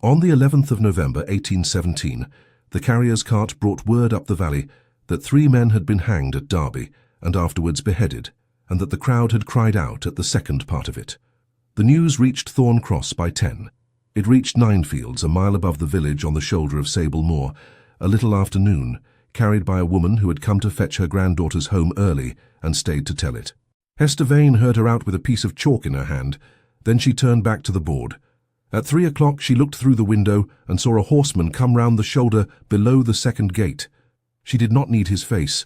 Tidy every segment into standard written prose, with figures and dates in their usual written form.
On the 11th of November 1817, the carrier's cart brought word up the valley that 3 men had been hanged at Derby and afterwards beheaded, and that the crowd had cried out at the second part of it. The news reached Thorn Cross by 10. It reached Ninefields, a mile above the village on the shoulder of Sable Moor, a little after noon, carried by a woman who had come to fetch her granddaughters home early and stayed to tell it. Hester Vane heard her out with a piece of chalk in her hand. Then she turned back to the board. At 3 o'clock she looked through the window and saw a horseman come round the shoulder below the second gate. She did not need his face.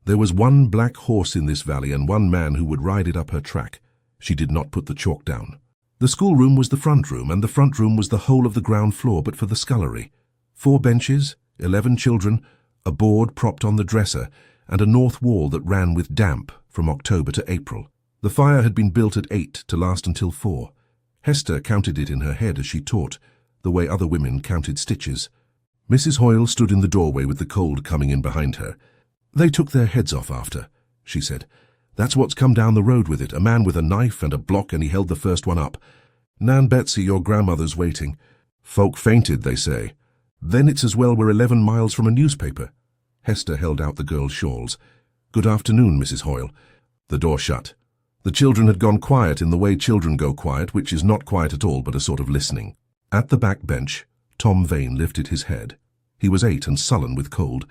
There was one black horse in this valley and one man who would ride it up her track. She did not put the chalk down. The schoolroom was the front room, and the front room was the whole of the ground floor but for the scullery. 4 benches, 11 children, a board propped on the dresser, and a north wall that ran with damp from October to April. The fire had been built at 8 to last until 4. Hester counted it in her head as she taught, the way other women counted stitches. Mrs. Hoyle stood in the doorway with the cold coming in behind her. "They took their heads off after," she said. "That's what's come down the road with it, a man with a knife and a block, and he held the first one up. Nan Betsy, your grandmother's waiting. Folk fainted, they say. Then it's as well we're 11 miles from a newspaper." Hester held out the girls' shawls. "Good afternoon, Mrs. Hoyle." The door shut. The children had gone quiet in the way children go quiet, which is not quiet at all but a sort of listening. At the back bench, Tom Vane lifted his head. He was 8 and sullen with cold,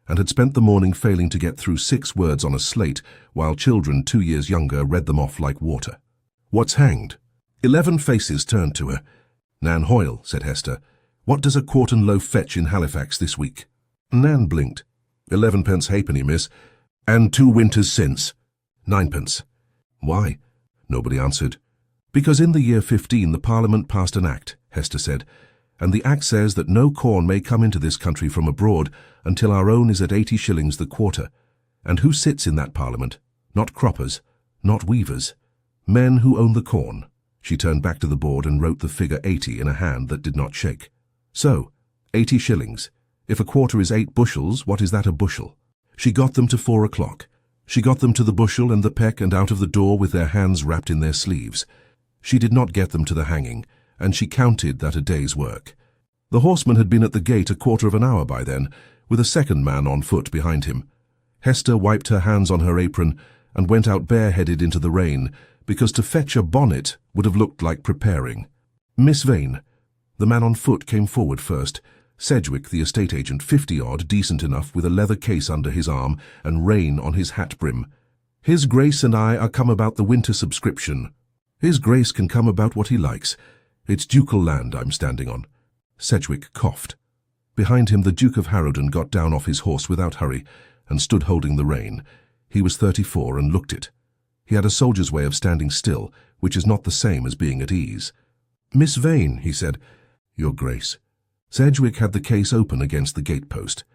and had spent the morning failing to get through 6 words on a slate, while children 2 years younger read them off like water. "What's hanged?" 11 faces turned to her. "Nan Hoyle," said Hester, "what does a quartern loaf fetch in Halifax this week?" Nan blinked. 11 halfpenny, miss, and 2 winters since. 9. "Why?" Nobody answered. "Because in the year 15 the Parliament passed an Act," Hester said, "and the Act says that no corn may come into this country from abroad until our own is at 80 shillings the quarter. And who sits in that Parliament? Not croppers, not weavers. Men who own the corn." She turned back to the board and wrote the figure 80 in a hand that did not shake. "So, 80 shillings. If a quarter is 8 bushels, what is that a bushel?" She got them to 4 o'clock. She got them to the bushel and the peck and out of the door with their hands wrapped in their sleeves. She did not get them to the hanging, and she counted that a day's work. The horseman had been at the gate a quarter of an hour by then, with a second man on foot behind him. Hester wiped her hands on her apron and went out bareheaded into the rain, because to fetch a bonnet would have looked like preparing. "Miss Vane." The man on foot came forward first. Sedgwick, the estate agent, 50-odd, decent enough, with a leather case under his arm and rain on his hat brim. "His Grace and I are come about the winter subscription." "His Grace can come about what he likes. It's ducal land I'm standing on." Sedgwick coughed. Behind him the Duke of Harrowden got down off his horse without hurry and stood holding the rein. He was 34 and looked it. He had a soldier's way of standing still, which is not the same as being at ease. "Miss Vane," he said. "Your Grace." Sedgwick had the case open against the gatepost.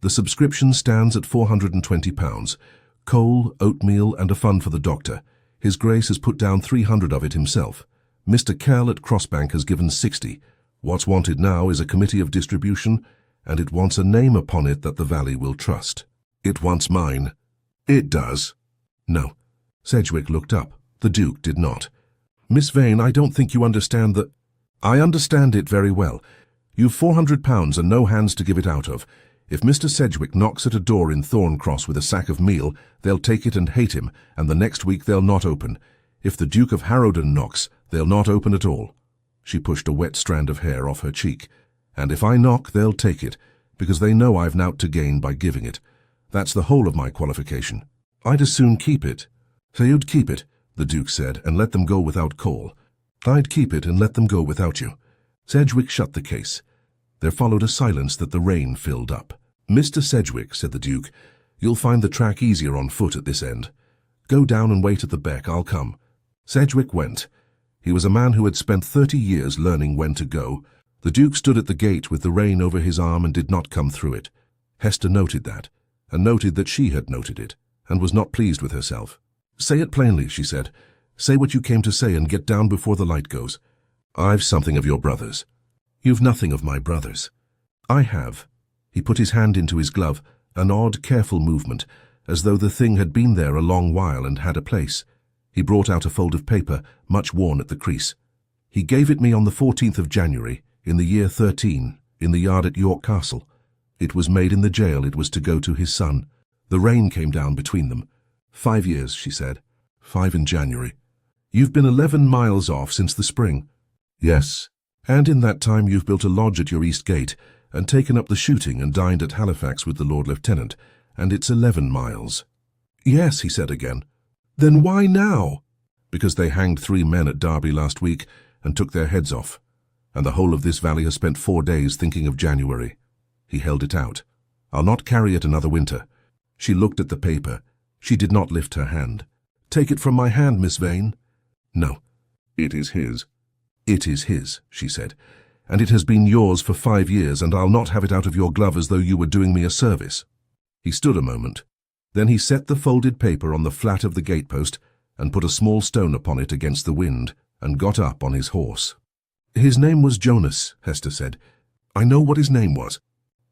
"The subscription stands at £420. Coal, oatmeal, and a fund for the doctor. His Grace has put down 300 of it himself. Mr. Kell at Crossbank has given 60. What's wanted now is a committee of distribution, and it wants a name upon it that the valley will trust." "It wants mine." "It does." "No." Sedgwick looked up. The Duke did not. "Miss Vane, I don't think you understand that—" "I understand it very well. You've £400 and no hands to give it out of. If Mr. Sedgwick knocks at a door in Thorn Cross with a sack of meal, they'll take it and hate him, and the next week they'll not open. If the Duke of Harrowden knocks, they'll not open at all." She pushed a wet strand of hair off her cheek. "And if I knock, they'll take it, because they know I've nought to gain by giving it. That's the whole of my qualification. I'd as soon keep it." "So you'd keep it," the Duke said, "and let them go without coal." "I'd keep it and let them go without you." Sedgwick shut the case. There followed a silence that the rain filled up. "Mr. Sedgwick," said the Duke, "you'll find the track easier on foot at this end. Go down and wait at the beck, I'll come." Sedgwick went. He was a man who had spent 30 years learning when to go. The Duke stood at the gate with the rein over his arm and did not come through it. Hester noted that, and noted that she had noted it, and was not pleased with herself. "Say it plainly," she said. "Say what you came to say and get down before the light goes." "I've something of your brother's." "You've nothing of my brother's." "I have." He put his hand into his glove, an odd, careful movement, as though the thing had been there a long while and had a place. He brought out a fold of paper, much worn at the crease. "He gave it me on the 14th of January. in the year 13, in the yard at York Castle. It was made in the jail. It was to go to his son. The rain came down between them. 5 years, she said. 5 in January. You've been 11 miles off since the spring. Yes. And in that time you've built a lodge at your east gate, and taken up the shooting and dined at Halifax with the Lord Lieutenant, and it's 11 miles. Yes, he said again. Then why now? Because they hanged 3 men at Derby last week and took their heads off, and the whole of this valley has spent 4 days thinking of January. He held it out. I'll not carry it another winter. She looked at the paper. She did not lift her hand. Take it from my hand, Miss Vane. No. It is his. It is his, she said, and it has been yours for 5 years, and I'll not have it out of your glove as though you were doing me a service. He stood a moment. Then he set the folded paper on the flat of the gatepost and put a small stone upon it against the wind and got up on his horse. His name was Jonas, Hester said. I know what his name was.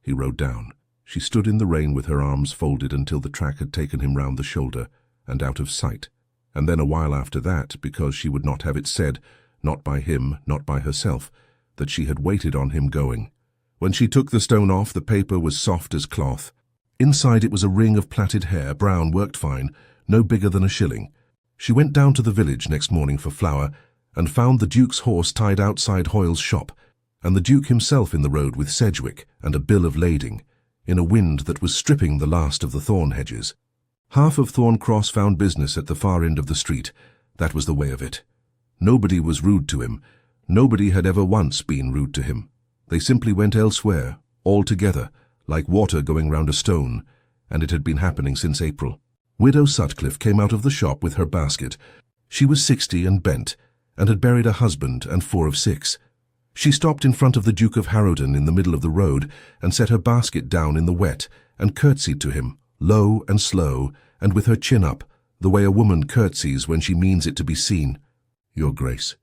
He rode down. She stood in the rain with her arms folded until the track had taken him round the shoulder and out of sight, and then a while after that, because she would not have it said, not by him, not by herself, that she had waited on him going. When she took the stone off, the paper was soft as cloth. Inside it was a ring of plaited hair, brown, worked fine, no bigger than a shilling. She went down to the village next morning for flour, and found the Duke's horse tied outside Hoyle's shop, and the Duke himself in the road with Sedgwick and a bill of lading, in a wind that was stripping the last of the thorn hedges. Half of Thorn Cross found business at the far end of the street. That was the way of it. Nobody was rude to him. Nobody had ever once been rude to him. They simply went elsewhere, all together, like water going round a stone, and it had been happening since April. Widow Sutcliffe came out of the shop with her basket. She was 60 and bent, and had buried a husband and 4 of 6. She stopped in front of the Duke of Harrowden in the middle of the road and set her basket down in the wet and curtsied to him, low and slow, and with her chin up, the way a woman curtsies when she means it to be seen. Your Grace.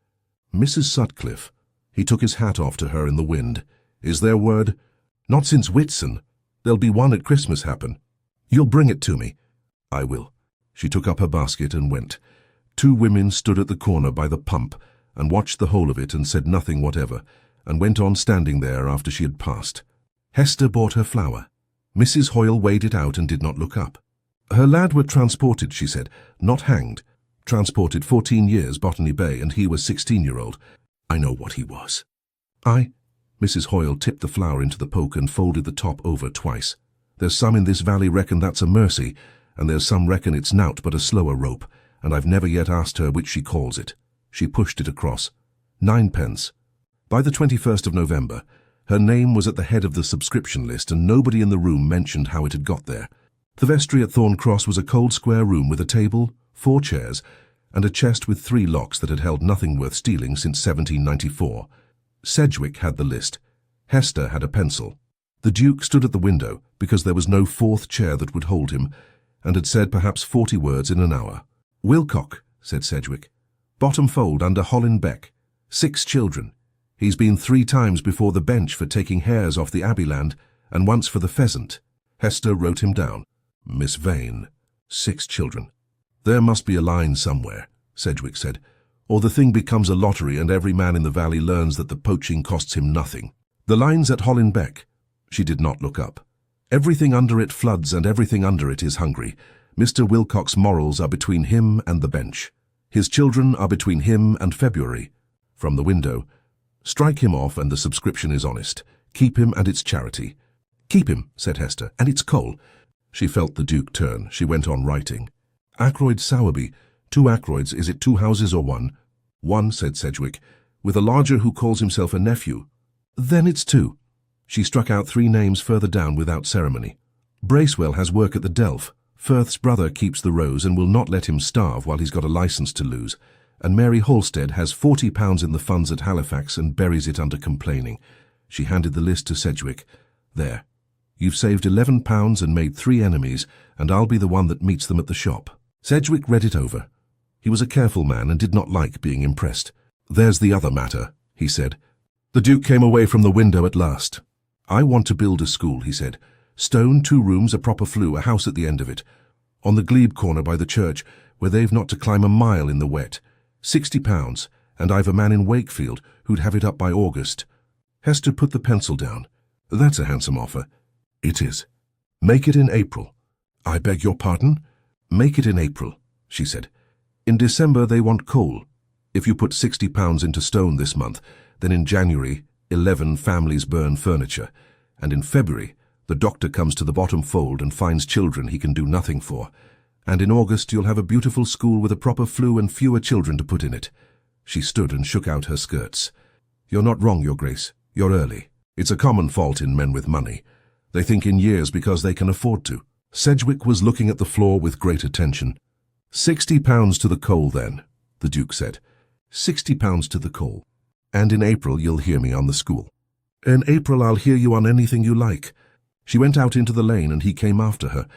Mrs. Sutcliffe. He took his hat off to her in the wind. Is there word? Not since Whitsun. There'll be one at Christmas happen. You'll bring it to me. I will. She took up her basket and went. 2 women stood at the corner by the pump and watched the whole of it and said nothing whatever, and went on standing there after she had passed. Hester bought her flour. Mrs. Hoyle weighed it out and did not look up. Her lad were transported, she said, not hanged. Transported 14 years, Botany Bay, and he was 16-year-old. I know what he was. Mrs. Hoyle tipped the flour into the poke and folded the top over twice. There's some in this valley reckon that's a mercy, and there's some reckon it's nowt but a slower rope, and I've never yet asked her which she calls it. She pushed it across. 9 pence. By the 21st of November, her name was at the head of the subscription list, and nobody in the room mentioned how it had got there. The vestry at Thorn Cross was a cold square room with a table, 4 chairs, and a chest with 3 locks that had held nothing worth stealing since 1794. Sedgwick had the list. Hester had a pencil. The Duke stood at the window, because there was no 4th chair that would hold him, and had said perhaps 40 words in an hour. Wilcock, said Sedgwick. Bottom fold under Holland Beck. 6 children. He's been 3 times before the bench for taking hares off the Abbey land, and once for the pheasant. Hester wrote him down. Miss Vane. 6 children. There must be a line somewhere, Sedgwick said, or the thing becomes a lottery and every man in the valley learns that the poaching costs him nothing. The line's at Holland Beck. She did not look up. Everything under it floods and everything under it is hungry. Mr. Wilcock's morals are between him and the bench. His children are between him and February. From the window. Strike him off and the subscription is honest. Keep him and it's charity. Keep him, said Hester, and it's coal. She felt the Duke turn. She went on writing. Ackroyd Sowerby. 2 Ackroyds. Is it 2 houses or 1? 1, said Sedgwick, with a lodger who calls himself a nephew. Then it's 2. She struck out 3 names further down without ceremony. Bracewell has work at the Delph. Firth's brother keeps the Rose and will not let him starve while he's got a licence to lose. And Mary Halstead has £40 in the funds at Halifax and buries it under complaining. She handed the list to Sedgwick. There. You've saved £11 and made 3 enemies, and I'll be the one that meets them at the shop. Sedgwick read it over. He was a careful man and did not like being impressed. There's the other matter, he said. The Duke came away from the window at last. I want to build a school, he said. Stone, 2 rooms, a proper flue, a house at the end of it. On the glebe corner by the church, where they've not to climb a mile in the wet. £60, and I've a man in Wakefield who'd have it up by August. Hester put the pencil down. That's a handsome offer. It is. Make it in April. I beg your pardon? Make it in April, she said. In December they want coal. If you put £60 into stone this month, then in January 11 families burn furniture, and in February the doctor comes to the bottom fold and finds children he can do nothing for, and in August you'll have a beautiful school with a proper flue and fewer children to put in it. She stood and shook out her skirts. You're not wrong, Your Grace. You're early. It's a common fault in men with money. They think in years because they can afford to. Sedgwick was looking at the floor with great attention. £60 to the coal, then, the Duke said. £60 to the coal. And in April you'll hear me on the school. In April I'll hear you on anything you like. She went out into the lane and he came after her,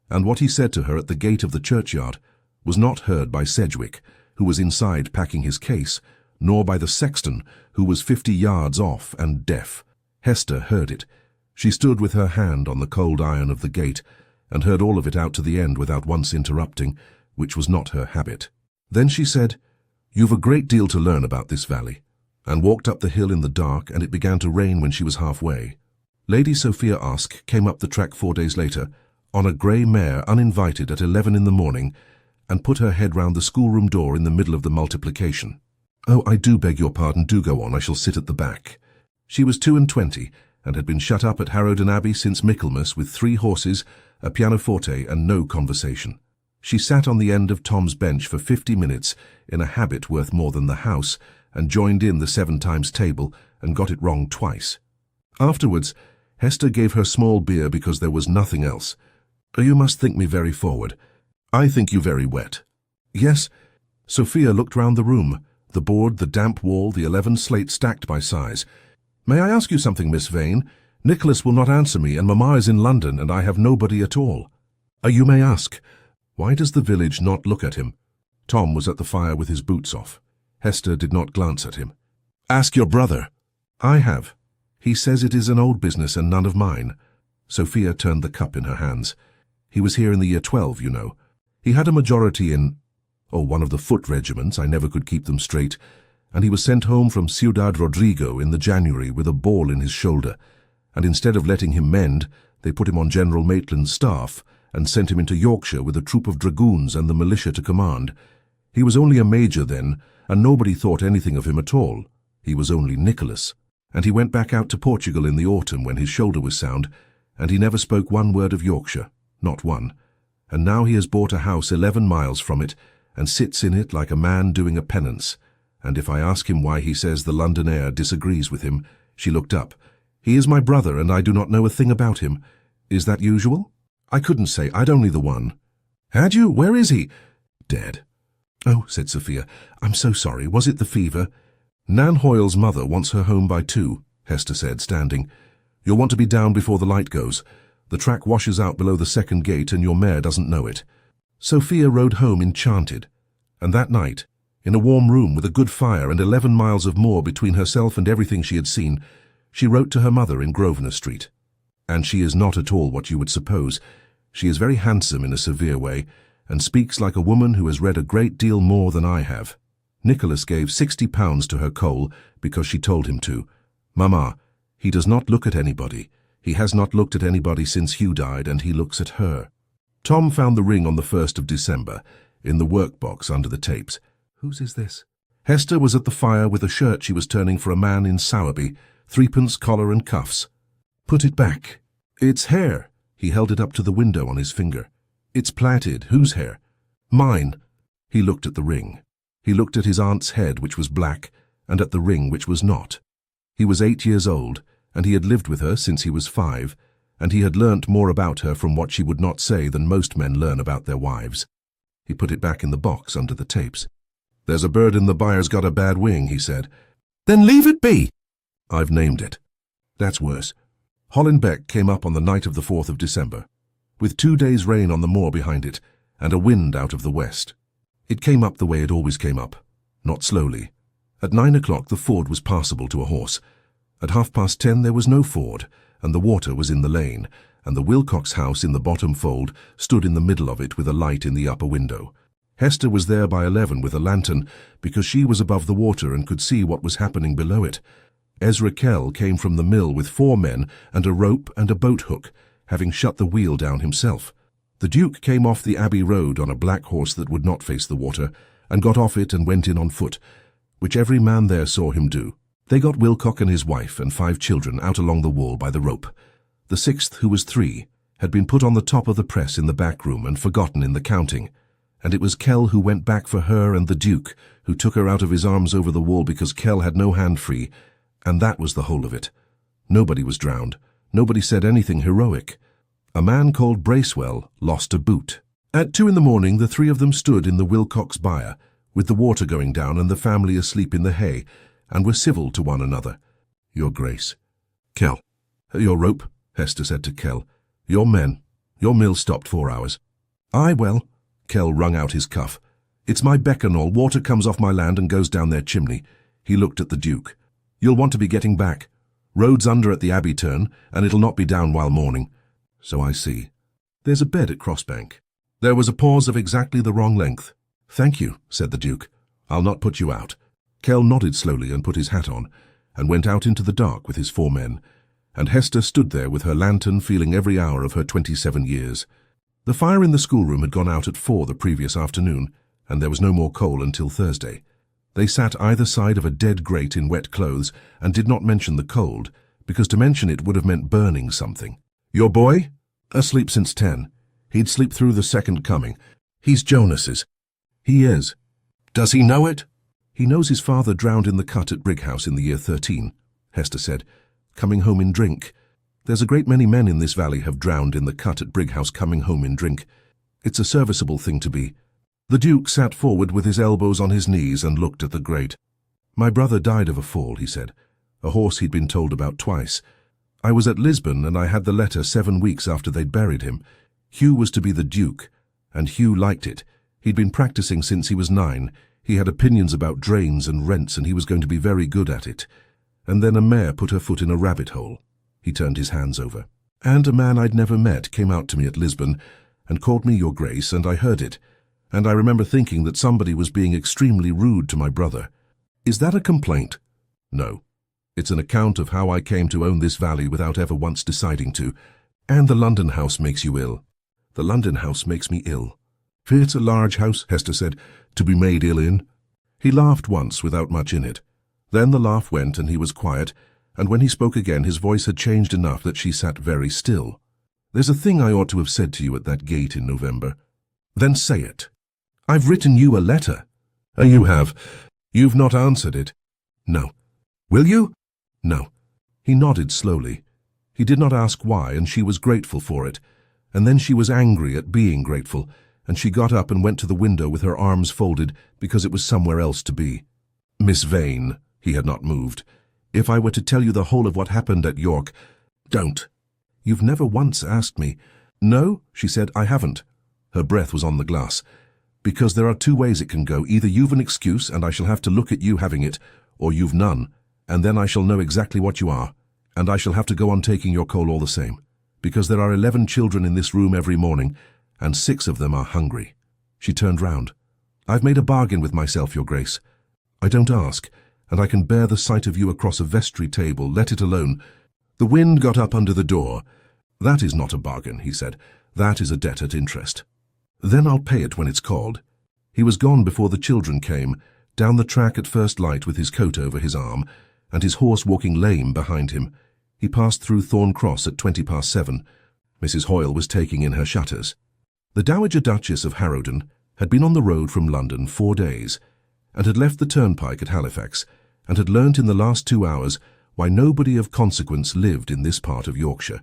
and what he said to her at the gate of the churchyard was not heard by Sedgwick, who was inside packing his case, nor by the sexton, who was 50 yards off and deaf. Hester heard it. She stood with her hand on the cold iron of the gate, and heard all of it out to the end without once interrupting, which was not her habit. Then she said, "You've a great deal to learn about this valley," and walked up the hill in the dark, and it began to rain when she was halfway. Lady Sophia Aske came up the track 4 days later, on a grey mare uninvited at 11 in the morning, and put her head round the schoolroom door in the middle of the multiplication. "Oh, I do beg your pardon, do go on, I shall sit at the back." She was 22, and had been shut up at Harrowden Abbey since Michaelmas with 3 horses, a pianoforte, and no conversation. She sat on the end of Tom's bench for 50 minutes in a habit worth more than the house, and joined in the 7 times table, and got it wrong twice. Afterwards, Hester gave her small beer because there was nothing else. "You must think me very forward. I think you very wet." "Yes." Sophia looked round the room, the board, the damp wall, the 11 slates stacked by size. "May I ask you something, Miss Vane? Nicholas will not answer me, and Mamma is in London, and I have nobody at all." You may ask. Why does the village not look at him?" Tom was at the fire with his boots off. Hester did not glance at him. "Ask your brother." "I have. He says it is an old business and none of mine." Sophia turned the cup in her hands. "He was here in the year 12, you know. He had a majority in, one of the foot regiments, I never could keep them straight, and he was sent home from Ciudad Rodrigo in the January with a ball in his shoulder, and instead of letting him mend, they put him on General Maitland's staff and sent him into Yorkshire with a troop of dragoons and the militia to command. He was only a major then, and nobody thought anything of him at all. He was only Nicholas, and he went back out to Portugal in the autumn when his shoulder was sound, and he never spoke one word of Yorkshire, not one. And now he has bought a house 11 miles from it, and sits in it like a man doing a penance. And if I ask him why he says the London air disagrees with him, she looked up. He is my brother, and I do not know a thing about him. Is that usual? I couldn't say, I'd only the one. Had you? Where is he? Dead. Oh, said Sophia, I'm so sorry. Was it the fever? Nan Hoyle's mother wants her home by 2, Hester said, standing. You'll want to be down before the light goes. The track washes out below the second gate, and your mare doesn't know it. Sophia rode home enchanted, and that night, in a warm room with a good fire and 11 miles of moor between herself and everything she had seen, she wrote to her mother in Grosvenor Street. And she is not at all what you would suppose. She is very handsome in a severe way, and speaks like a woman who has read a great deal more than I have. Nicholas gave £60 to her coal because she told him to. Mamma, he does not look at anybody. He has not looked at anybody since Hugh died, and he looks at her. Tom found the ring on the 1st of December, in the workbox under the tapes. Whose is this? Hester was at the fire with a shirt she was turning for a man in Sowerby, 3pence collar and cuffs. Put it back. It's hair. He held it up to the window on his finger. It's plaited. Whose hair? Mine. He looked at the ring. He looked at his aunt's head, which was black, and at the ring, which was not. He was 8 years old, and he had lived with her since he was 5, and he had learnt more about her from what she would not say than most men learn about their wives. He put it back in the box under the tapes. There's a bird in the byre's got a bad wing, he said. Then leave it be. I've named it. That's worse. Hollenbeck came up on the night of the 4th of December, with 2 days' rain on the moor behind it, and a wind out of the west. It came up the way it always came up, not slowly. At 9 o'clock the ford was passable to a horse. At 10:30 there was no ford, and the water was in the lane, and the Wilcox house in the bottom fold stood in the middle of it with a light in the upper window. Hester was there by 11 with a lantern, because she was above the water and could see what was happening below it. Ezra Kell came from the mill with 4 men and a rope and a boat hook, having shut the wheel down himself. The Duke came off the Abbey Road on a black horse that would not face the water, and got off it and went in on foot, which every man there saw him do. They got Wilcock and his wife and 5 children out along the wall by the rope. The 6th, who was 3, had been put on the top of the press in the back room and forgotten in the counting, and it was Kell who went back for her and the Duke, who took her out of his arms over the wall because Kell had no hand free, and that was the whole of it. Nobody was drowned. Nobody said anything heroic. A man called Bracewell lost a boot. At 2 in the morning, the 3 of them stood in the Wilcock's byre, with the water going down and the family asleep in the hay, and were civil to one another. "Your Grace." "Kell." "Your rope," Hester said to Kell. "Your men. Your mill stopped 4 hours. "Aye, well." Kell wrung out his cuff. "It's my beck and all. Water comes off my land and goes down their chimney." He looked at the Duke. "You'll want to be getting back. Road's under at the Abbey turn, and it'll not be down while morning." "So I see. There's a bed at Crossbank." There was a pause of exactly the wrong length. "Thank you," said the Duke. "I'll not put you out." Kell nodded slowly and put his hat on, and went out into the dark with his 4 men, and Hester stood there with her lantern, feeling every hour of her 27 years. The fire in the schoolroom had gone out at 4 the previous afternoon, and there was no more coal until Thursday. They sat either side of a dead grate in wet clothes, and did not mention the cold, because to mention it would have meant burning something. "Your boy?" "Asleep since 10. He'd sleep through the second coming. He's Jonas's." "He is." "Does he know it?" "He knows his father drowned in the cut at Brighouse in the year 13, Hester said, "coming home in drink. There's a great many men in this valley have drowned in the cut at Brighouse coming home in drink. It's a serviceable thing to be." The Duke sat forward with his elbows on his knees and looked at the grate. "My brother died of a fall," he said. "A horse he'd been told about twice. I was at Lisbon, and I had the letter 7 weeks after they'd buried him. Hugh was to be the Duke, and Hugh liked it. He'd been practicing since he was 9. He had opinions about drains and rents, and he was going to be very good at it. And then a mare put her foot in a rabbit hole." He turned his hands over. "And a man I'd never met came out to me at Lisbon and called me Your Grace, and I heard it. And I remember thinking that somebody was being extremely rude to my brother." "Is that a complaint?" "No. It's an account of how I came to own this valley without ever once deciding to. And the London house makes you ill." "The London house makes me ill." "It's a large house," Hester said, "to be made ill in." He laughed once without much in it. Then the laugh went and he was quiet, and when he spoke again his voice had changed enough that she sat very still. "There's a thing I ought to have said to you at that gate in November." "Then say it." "I've written you a letter." "You have. You've not answered it." "No." "Will you?" "No." He nodded slowly. He did not ask why, and she was grateful for it. And then she was angry at being grateful, and she got up and went to the window with her arms folded because it was somewhere else to be. "Miss Vane," he had not moved, "if I were to tell you the whole of what happened at York—" "Don't." "You've never once asked me." "No," she said, "I haven't." Her breath was on the glass. "Because there are 2 ways it can go. Either you've an excuse and I shall have to look at you having it, or you've none, and then I shall know exactly what you are, and I shall have to go on taking your coal all the same. Because there are 11 children in this room every morning, and 6 of them are hungry." She turned round. "I've made a bargain with myself, Your Grace. I don't ask, and I can bear the sight of you across a vestry table, let it alone." The wind got up under the door. "That is not a bargain," he said. "That is a debt at interest." "Then I'll pay it when it's called." He was gone before the children came, down the track at first light with his coat over his arm, and his horse walking lame behind him. He passed through Thorn Cross at 7:20. Mrs. Hoyle was taking in her shutters. The Dowager Duchess of Harrowden had been on the road from London 4 days, and had left the turnpike at Halifax, and had learnt in the last 2 hours why nobody of consequence lived in this part of Yorkshire.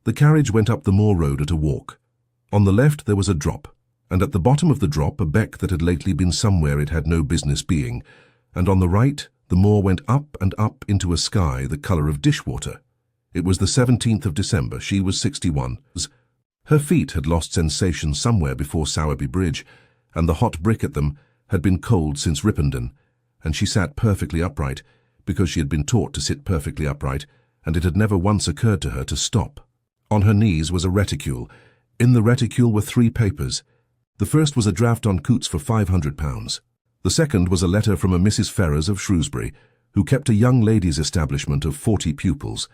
The carriage went up the moor road at a walk. On the left there was a drop, and at the bottom of the drop a beck that had lately been somewhere it had no business being, and on the right the moor went up and up into a sky the colour of dishwater. It was the 17th of December. She was 61. Her feet had lost sensation somewhere before Sowerby Bridge, and the hot brick at them had been cold since Ripponden, and she sat perfectly upright, because she had been taught to sit perfectly upright, and it had never once occurred to her to stop. On her knees was a reticule. In the reticule were 3 papers. The first was a draft on Coots for £500. The second was a letter from a Mrs. Ferrers of Shrewsbury. who kept a young ladies' establishment of 40 pupils,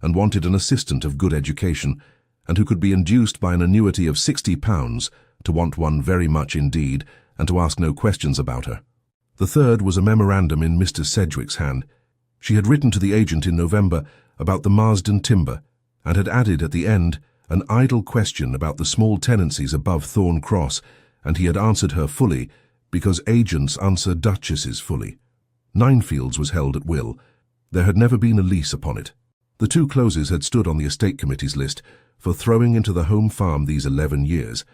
and wanted an assistant of good education, and who could be induced by an annuity of £60 to want one very much indeed, and to ask no questions about her. The third was a memorandum in Mr. Sedgwick's hand. She had written to the agent in November about the Marsden timber, and had added at the end an idle question about the small tenancies above Thorn Cross, and he had answered her fully, because agents answer duchesses fully. Ninefields was held at will. There had never been a lease upon it. The two closes had stood on the estate committee's list for throwing into the home farm these 11 years,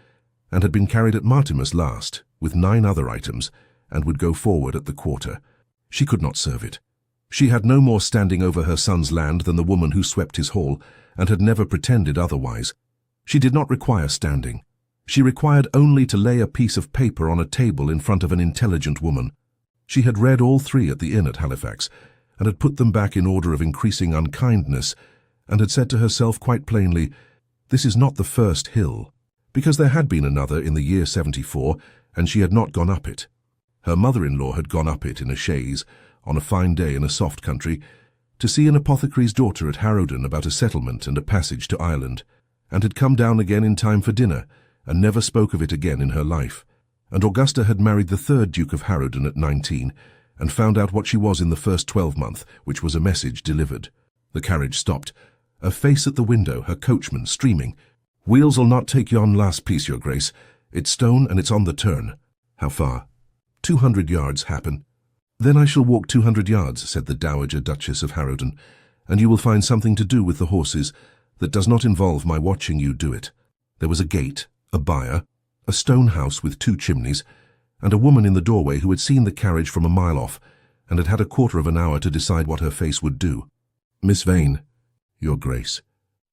and had been carried at Martimas last, with 9 other items, and would go forward at the quarter. She could not serve it. She had no more standing over her son's land than the woman who swept his hall, and had never pretended otherwise. She did not require standing. She required only to lay a piece of paper on a table in front of an intelligent woman. She had read all 3 at the inn at Halifax, and had put them back in order of increasing unkindness, and had said to herself quite plainly, "This is not the first hill," because there had been another in the year 74, and she had not gone up it. Her mother-in-law had gone up it in a chaise, on a fine day in a soft country, to see an apothecary's daughter at Harrowden about a settlement and a passage to Ireland, and had come down again in time for dinner, and never spoke of it again in her life. And Augusta had married the 3rd Duke of Harrowden at 19, and found out what she was in the first 12-month, which was a message delivered. The carriage stopped. A face at the window, her coachman streaming. "Wheels'll not take yon last piece, your grace. It's stone and it's on the turn." "How far?" 200 yards, happen." "Then I shall walk 200 yards, said the Dowager Duchess of Harrowden, "and you will find something to do with the horses that does not involve my watching you do it." There was a gate, a byre, a stone house with 2 chimneys, and a woman in the doorway who had seen the carriage from a mile off, and had had a quarter of an hour to decide what her face would do. "Miss Vane." "Your Grace."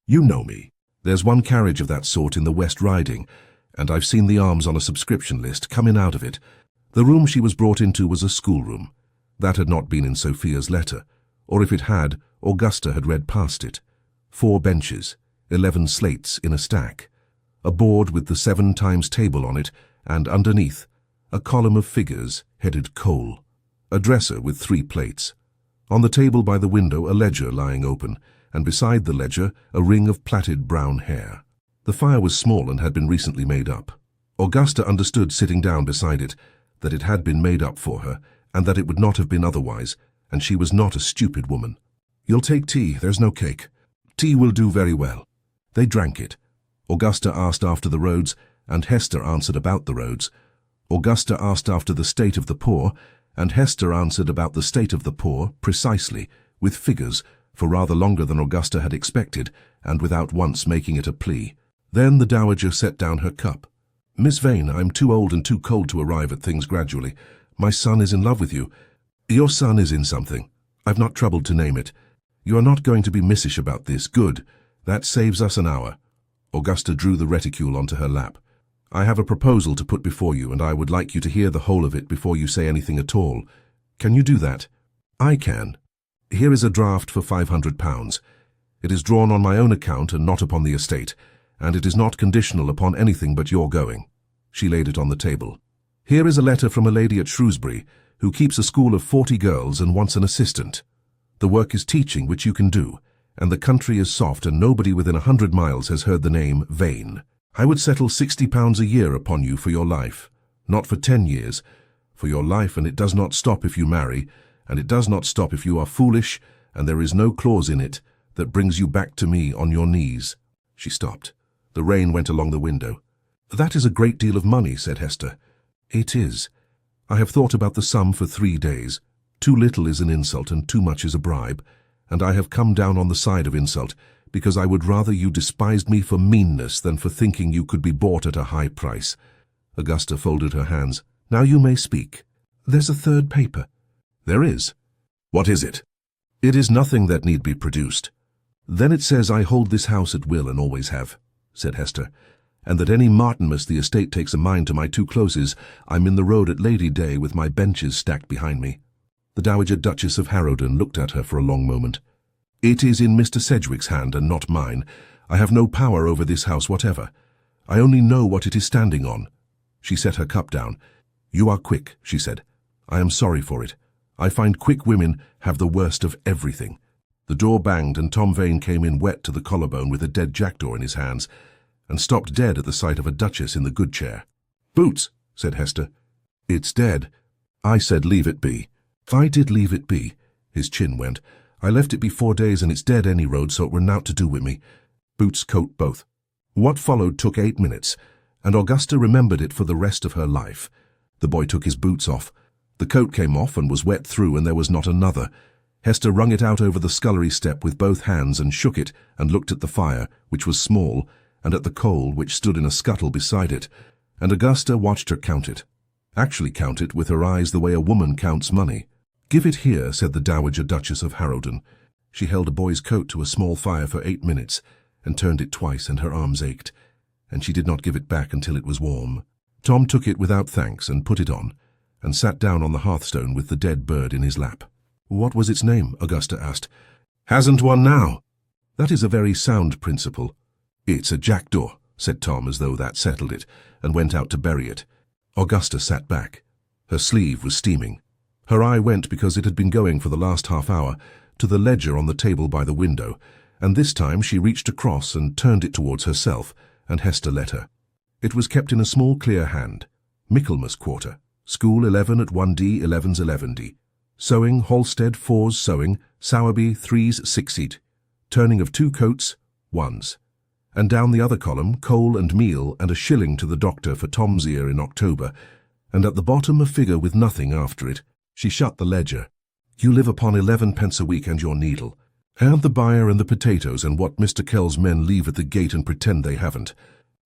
"You know me. There's one carriage of that sort in the West Riding, and I've seen the arms on a subscription list come in out of it. The room she was brought into was a schoolroom. That had not been in Sophia's letter, or if it had, Augusta had read past it. 4 benches, 11 slates in a stack, a board with the 7 times table on it, and underneath, a column of figures headed coal, a dresser with 3 plates. On the table by the window a ledger lying open, and beside the ledger a ring of plaited brown hair. The fire was small and had been recently made up. Augusta understood sitting down beside it that it had been made up for her, and that it would not have been otherwise, and she was not a stupid woman. "You'll take tea, there's no cake." "Tea will do very well." They drank it. Augusta asked after the roads, and Hester answered about the roads. Augusta asked after the state of the poor, and Hester answered about the state of the poor precisely, with figures, for rather longer than Augusta had expected, and without once making it a plea. Then the Dowager set down her cup. "Miss Vane, I'm too old and too cold to arrive at things gradually. My son is in love with you. Your son is in something. I've not troubled to name it. You are not going to be missish about this. Good. That saves us an hour." Augusta drew the reticule onto her lap. "I have a proposal to put before you, and I would like you to hear the whole of it before you say anything at all. Can you do that?" "I can. Here is a draft for £500. It is drawn on my own account and not upon the estate, and it is not conditional upon anything but your going." She laid it on the table. "Here is a letter from a lady at Shrewsbury, who keeps a school of 40 girls and wants an assistant. The work is teaching, which you can do, and the country is soft, and nobody within 100 miles has heard the name Vane. I would settle £60 a year upon you for your life, not for 10 years, for your life, and it does not stop if you marry, and it does not stop if you are foolish, and there is no clause in it that brings you back to me on your knees." She stopped. The rain went along the window. "That is a great deal of money," said Hester. "It is. I have thought about the sum for 3 days. Too little is an insult and too much is a bribe, and I have come down on the side of insult, because I would rather you despised me for meanness than for thinking you could be bought at a high price." Augusta folded her hands. "Now you may speak. There's a 3rd paper." "There is. What is it?" "It is nothing that need be produced." "Then it says I hold this house at will and always have," said Hester, "and that any Martinmas the estate takes a mind to my 2 closes, I'm in the road at Lady Day with my benches stacked behind me." The Dowager Duchess of Harrowden looked at her for a long moment. "It is in Mr. Sedgwick's hand and not mine. I have no power over this house whatever. I only know what it is standing on." She set her cup down. "You are quick," she said. "I am sorry for it. I find quick women have the worst of everything. The door banged and Tom Vane came in wet to the collarbone with a dead jackdaw in his hands, and stopped dead at the sight of a duchess in the good chair. "Boots," said Hester. "It's dead." I said leave it be. I did leave it be. His chin went. I left it be 4 days and it's dead any road, so it were nowt to do with me. Boots coat both. What followed took 8 minutes, and Augusta remembered it for the rest of her life. The boy took his boots off. The coat came off and was wet through, and there was not another. Hester wrung it out over the scullery step with both hands and shook it and looked at the fire, which was small, and at the coal, which stood in a scuttle beside it, and Augusta watched her count it. Actually count it with her eyes the way a woman counts money. "Give it here," said the Dowager Duchess of Harrowden. She held a boy's coat to a small fire for 8 minutes, and turned it twice, and her arms ached, and she did not give it back until it was warm. Tom took it without thanks and put it on, and sat down on the hearthstone with the dead bird in his lap. "What was its name?" Augusta asked. "Hasn't one now." "That is a very sound principle." "It's a jackdaw," said Tom, as though that settled it, and went out to bury it. Augusta sat back. Her sleeve was steaming. Her eye went, because it had been going for the last half hour, to the ledger on the table by the window, and this time she reached across and turned it towards herself, and Hester let her. It was kept in a small clear hand. Michaelmas quarter. School 11 at 1D, 11's 11D. Sewing, Halstead 4's sewing, Sowerby 3's 6 Turning of 2 coats, 1's. And down the other column, coal and meal and a shilling to the doctor for Tom's ear in October, and at the bottom a figure with nothing after it. She shut the ledger. "You live upon 11 pence a week and your needle. Add the buyer and the potatoes and what Mr. Kell's men leave at the gate and pretend they haven't.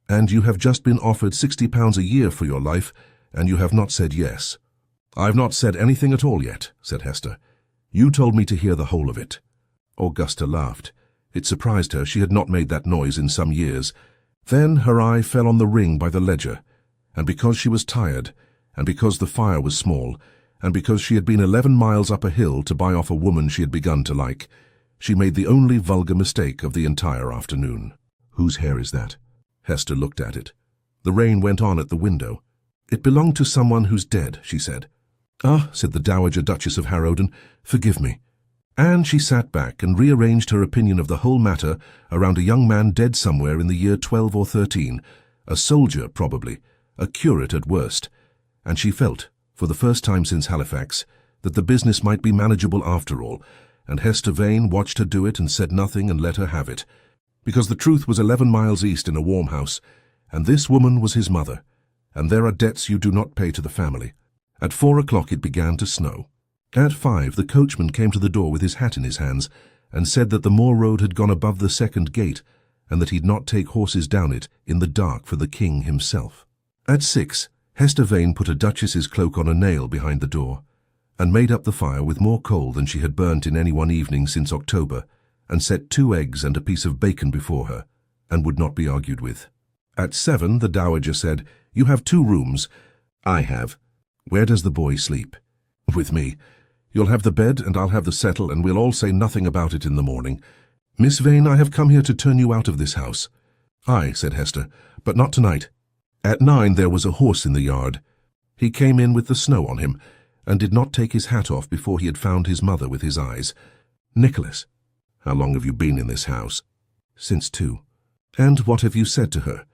And you have just been offered £60 a year for your life, and you have not said yes." "I've not said anything at all yet," said Hester. "You told me to hear the whole of it." Augusta laughed. It surprised her. She had not made that noise in some years. Then her eye fell on the ring by the ledger, and because she was tired, and because the fire was small, and because she had been 11 miles up a hill to buy off a woman she had begun to like, she made the only vulgar mistake of the entire afternoon. "Whose hair is that?" Hester looked at it. The rain went on at the window. "It belonged to someone who's dead," she said. "Ah," said the Dowager Duchess of Harrowden, "forgive me." And she sat back and rearranged her opinion of the whole matter around a young man dead somewhere in the year 12 or 13, a soldier probably, a curate at worst, and she felt, for the first time since Halifax, that the business might be manageable after all, and Hester Vane watched her do it and said nothing and let her have it, because the truth was 11 miles east in a warm house, and this woman was his mother, and there are debts you do not pay to the family. At 4 o'clock it began to snow. At 5 the coachman came to the door with his hat in his hands, and said that the moor road had gone above the second gate, and that he'd not take horses down it in the dark for the king himself. At 6 Hester Vane put a duchess's cloak on a nail behind the door, and made up the fire with more coal than she had burnt in any one evening since October, and set 2 eggs and a piece of bacon before her, and would not be argued with. At 7 the dowager said, "You have 2 rooms." "I have." "Where does the boy sleep?" "With me. You'll have the bed and I'll have the settle, and we'll all say nothing about it in the morning. Miss Vane, I have come here to turn you out of this house." "Aye," said Hester, "but not tonight." At 9 there was a horse in the yard. He came in with the snow on him, and did not take his hat off before he had found his mother with his eyes. "Nicholas." "How long have you been in this house?" "Since 2. "And what have you said to her?"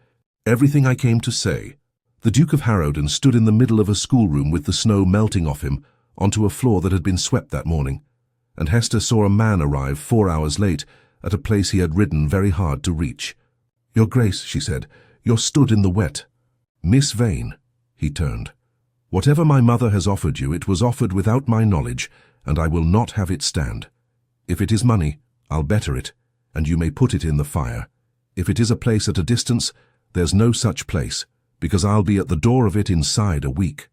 "Everything I came to say." The Duke of Harrowden stood in the middle of a schoolroom with the snow melting off him onto a floor that had been swept that morning, and Hester saw a man arrive 4 hours late at a place he had ridden very hard to reach. "Your Grace," she said, "you're stood in the wet." "Miss Vane." He turned. "Whatever my mother has offered you, it was offered without my knowledge, and I will not have it stand. If it is money, I'll better it, and you may put it in the fire. If it is a place at a distance, there's no such place, because I'll be at the door of it inside a week.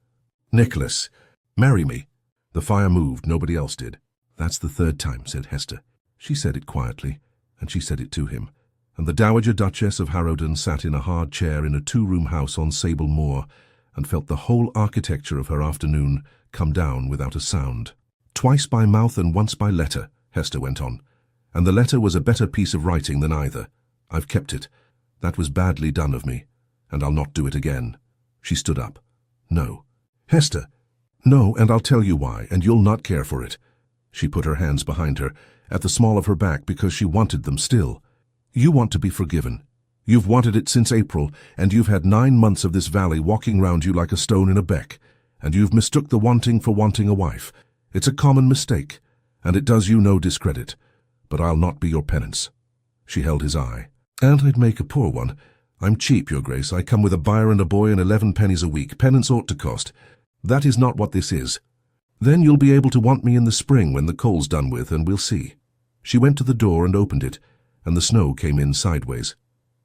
Nicholas, marry me." The fire moved, nobody else did. "That's the 3rd time," said Hester. She said it quietly, and she said it to him, and the Dowager Duchess of Harrowden sat in a hard chair in a 2-room house on Sable Moor, and felt the whole architecture of her afternoon come down without a sound. "Twice by mouth and once by letter," Hester went on, "and the letter was a better piece of writing than either. I've kept it. That was badly done of me, and I'll not do it again." She stood up. "No." "Hester." No, and I'll tell you why, and you'll not care for it. She put her hands behind her, at the small of her back, because she wanted them still. You want to be forgiven. You've wanted it since April, and you've had 9 months of this valley walking round you like a stone in a beck, and you've mistook the wanting for wanting a wife. It's a common mistake, and it does you no discredit, but I'll not be your penance. She held his eye. And I'd make a poor one. I'm cheap, your grace. I come with a buyer and a boy and 11 pennies a week. Penance ought to cost. That is not what this is. Then you'll be able to want me in the spring when the coal's done with, and we'll see. She went to the door and opened it, and the snow came in sideways.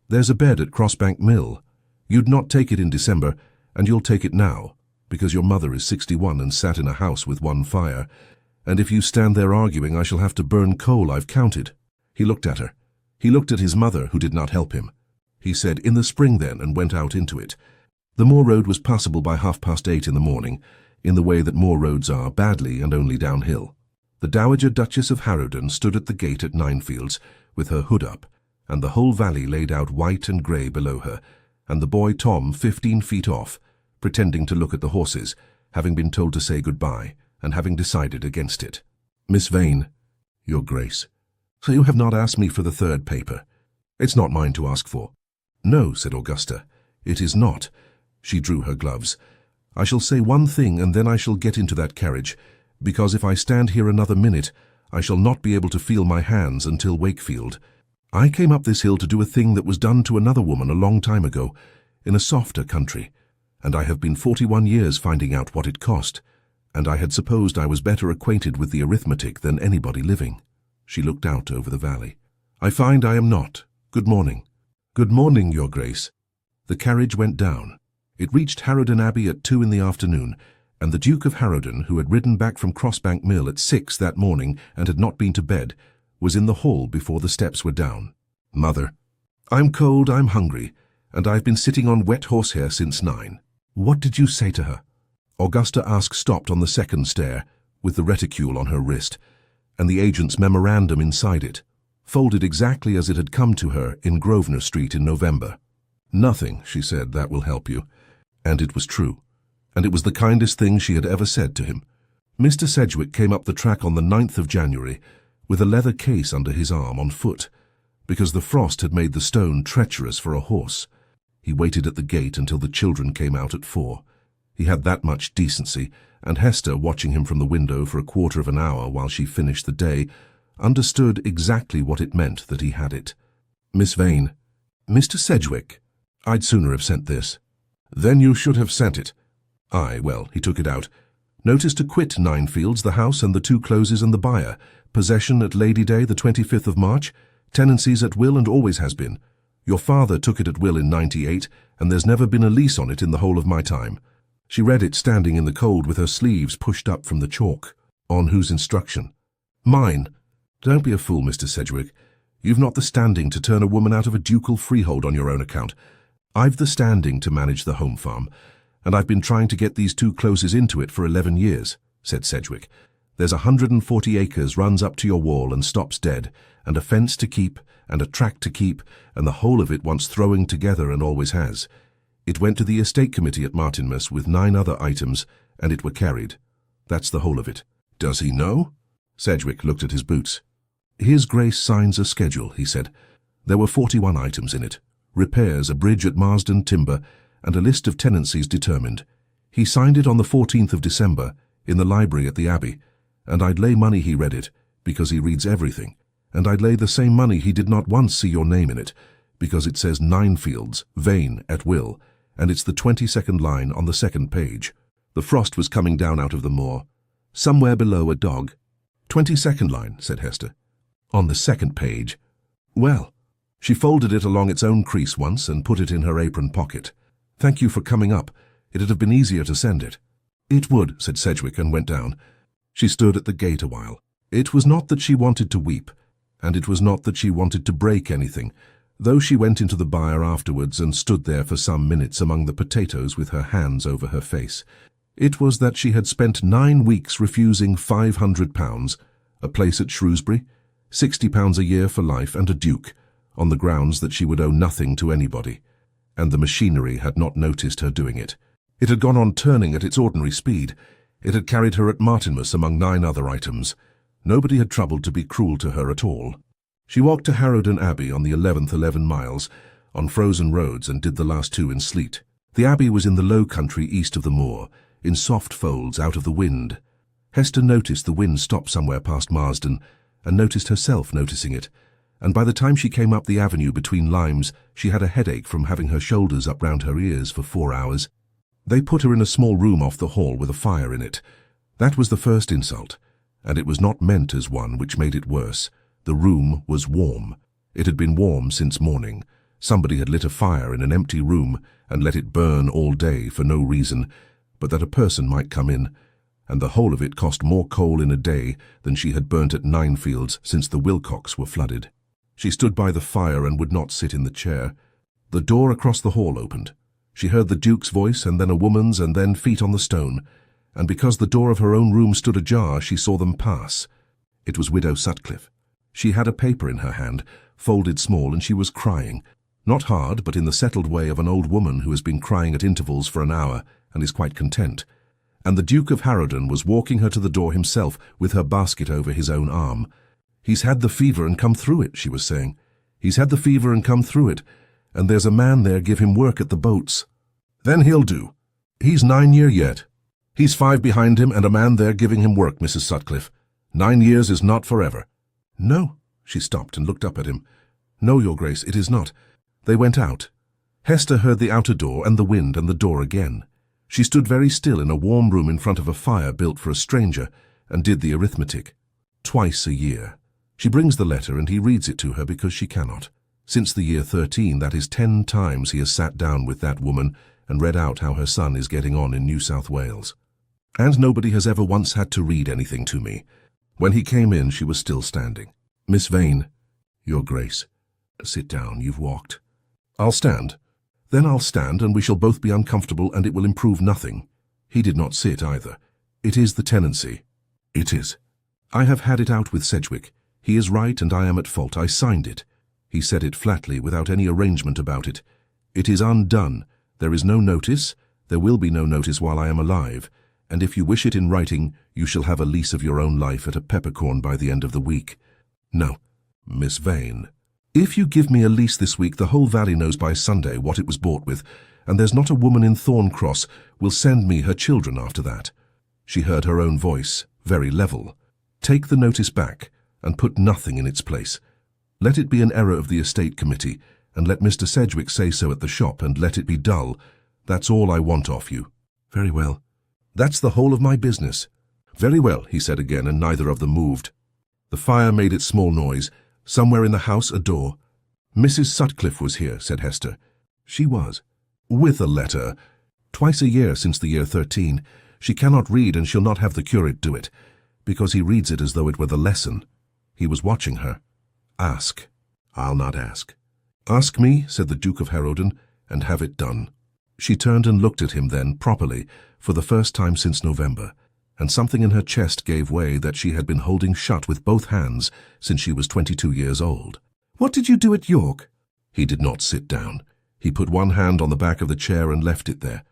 There's a bed at Crossbank Mill. You'd not take it in December, and you'll take it now, because your mother is 61 and sat in a house with 1 fire, and if you stand there arguing I shall have to burn coal I've counted. He looked at her. He looked at his mother, who did not help him. He said, in the spring then, and went out into it. The moor road was passable by 8:30 in the morning, in the way that moor roads are, badly and only downhill. The Dowager Duchess of Harrowden stood at the gate at Ninefields, with her hood up, and the whole valley laid out white and grey below her, and the boy Tom 15 feet off, pretending to look at the horses, having been told to say goodbye, and having decided against it. Miss Vane, your grace. So you have not asked me for the 3rd paper. It's not mine to ask for. No, said Augusta, it is not. She drew her gloves. I shall say one thing, and then I shall get into that carriage, because if I stand here another minute, I shall not be able to feel my hands until Wakefield. I came up this hill to do a thing that was done to another woman a long time ago, in a softer country, and I have been 41 years finding out what it cost, and I had supposed I was better acquainted with the arithmetic than anybody living. She looked out over the valley. I find I am not. Good morning. Good morning, your grace. The carriage went down. It reached Harrowden Abbey at 2 in the afternoon, and the Duke of Harrowden, who had ridden back from Crossbank Mill at 6 that morning and had not been to bed, was in the hall before the steps were down. Mother, I'm cold, I'm hungry, and I've been sitting on wet horsehair since 9. What did you say to her? Augusta Aske stopped on the 2nd stair, with the reticule on her wrist, and the agent's memorandum inside it, folded exactly as it had come to her in Grosvenor Street in November. Nothing, she said, that will help you. And it was true. And it was the kindest thing she had ever said to him. Mr. Sedgwick came up the track on the 9th of January, with a leather case under his arm on foot, because the frost had made the stone treacherous for a horse. He waited at the gate until the children came out at 4. He had that much decency, and Hester, watching him from the window for a quarter of an hour while she finished the day, understood exactly what it meant that he had it. Miss Vane, Mr. Sedgwick, I'd sooner have sent this. Then you should have sent it. Aye, well, he took it out. Notice to quit Ninefields, the house and the 2 closes and the buyer. Possession at Lady Day the 25th of March. Tenancies at will and always has been. Your father took it at will in 98, and there's never been a lease on it in the whole of my time. She read it standing in the cold with her sleeves pushed up from the chalk. On whose instruction? Mine. Don't be a fool, Mr. Sedgwick. You've not the standing to turn a woman out of a ducal freehold on your own account. I've the standing to manage the home farm, and I've been trying to get these 2 closes into it for 11 years, said Sedgwick. There's 140 acres runs up to your wall and stops dead, and a fence to keep, and a track to keep, and the whole of it wants throwing together and always has. It went to the estate committee at Martinmas with 9 other items, and it were carried. That's the whole of it. Does he know? Sedgwick looked at his boots. His Grace signs a schedule, he said. There were 41 items in it. Repairs, a bridge at Marsden Timber, and a list of tenancies determined. He signed it on the 14th of December, in the library at the Abbey, and I'd lay money he read it, because he reads everything, and I'd lay the same money he did not once see your name in it, because it says Ninefields, Vane, at will, and it's the 22nd line on the 2nd page. The frost was coming down out of the moor. Somewhere below a dog. 22nd line, said Hester. On the 2nd page. Well, she folded it along its own crease once and put it in her apron pocket. Thank you for coming up. It'd have been easier to send it. It would, said Sedgwick, and went down. She stood at the gate a while. It was not that she wanted to weep, and it was not that she wanted to break anything, though she went into the byre afterwards and stood there for some minutes among the potatoes with her hands over her face. It was that she had spent 9 weeks refusing £500, a place at Shrewsbury, £60 a year for life and a duke, on the grounds that she would owe nothing to anybody, and the machinery had not noticed her doing it. It had gone on turning at its ordinary speed. It had carried her at Martinmas among 9 other items. Nobody had troubled to be cruel to her at all. She walked to Harrowden Abbey on the 11th 11 miles, on frozen roads, and did the last 2 in sleet. The abbey was in the low country east of the moor, in soft folds out of the wind. Hester noticed the wind stop somewhere past Marsden, and noticed herself noticing it, and by the time she came up the avenue between limes, she had a headache from having her shoulders up round her ears for 4 hours. They put her in a small room off the hall with a fire in it. That was the first insult, and it was not meant as one, which made it worse. The room was warm. It had been warm since morning. Somebody had lit a fire in an empty room and let it burn all day for no reason, but that a person might come in, and the whole of it cost more coal in a day than she had burnt at Ninefields since the Wilcox were flooded. She stood by the fire and would not sit in the chair. The door across the hall opened. She heard the Duke's voice, and then a woman's, and then feet on the stone, and because the door of her own room stood ajar, she saw them pass. It was Widow Sutcliffe. She had a paper in her hand, folded small, and she was crying. Not hard, but in the settled way of an old woman who has been crying at intervals for an hour and is quite content. And the Duke of Harrowden was walking her to the door himself with her basket over his own arm. "He's had the fever and come through it," she was saying. "He's had the fever and come through it, and there's a man there give him work at the boats. Then he'll do. He's 9 year yet. He's 5 behind him, and a man there giving him work, Mrs. Sutcliffe. 9 years is not forever." "No." She stopped and looked up at him. "No, Your Grace, it is not." They went out. Hester heard the outer door and the wind and the door again. She stood very still in a warm room in front of a fire built for a stranger, and did the arithmetic. Twice a year. She brings the letter, and he reads it to her because she cannot. Since the year 13, that is 10 times he has sat down with that woman and read out how her son is getting on in New South Wales. And nobody has ever once had to read anything to me. When he came in, she was still standing. "Miss Vane." "Your Grace." "Sit down, you've walked." "I'll stand." "Then I'll stand, and we shall both be uncomfortable, and it will improve nothing." He did not sit either. "It is the tenancy." "It is." "I have had it out with Sedgwick. He is right, and I am at fault. I signed it." He said it flatly, without any arrangement about it. "It is undone. There is no notice. There will be no notice while I am alive, and if you wish it in writing, you shall have a lease of your own life at a peppercorn by the end of the week." "No." "Miss Vane." "If you give me a lease this week, the whole valley knows by Sunday what it was bought with, and there's not a woman in Thorn Cross will send me her children after that." She heard her own voice, very level. "Take the notice back, and put nothing in its place. Let it be an error of the estate committee, and let Mr. Sedgwick say so at the shop, and let it be dull. That's all I want of you." "Very well." "That's the whole of my business." "Very well," he said again, and neither of them moved. The fire made its small noise. Somewhere in the house a door. "Mrs. Sutcliffe was here," said Hester. "She was." "With a letter. Twice a year since the year 13. She cannot read, and she'll not have the curate do it, because he reads it as though it were the lesson." He was watching her. "Ask." "I'll not ask." "Ask me," said the Duke of Harrowden, "and have it done." She turned and looked at him then, properly, for the first time since November, and something in her chest gave way that she had been holding shut with both hands since she was 22 years old. "What did you do at York?" He did not sit down. He put one hand on the back of the chair and left it there.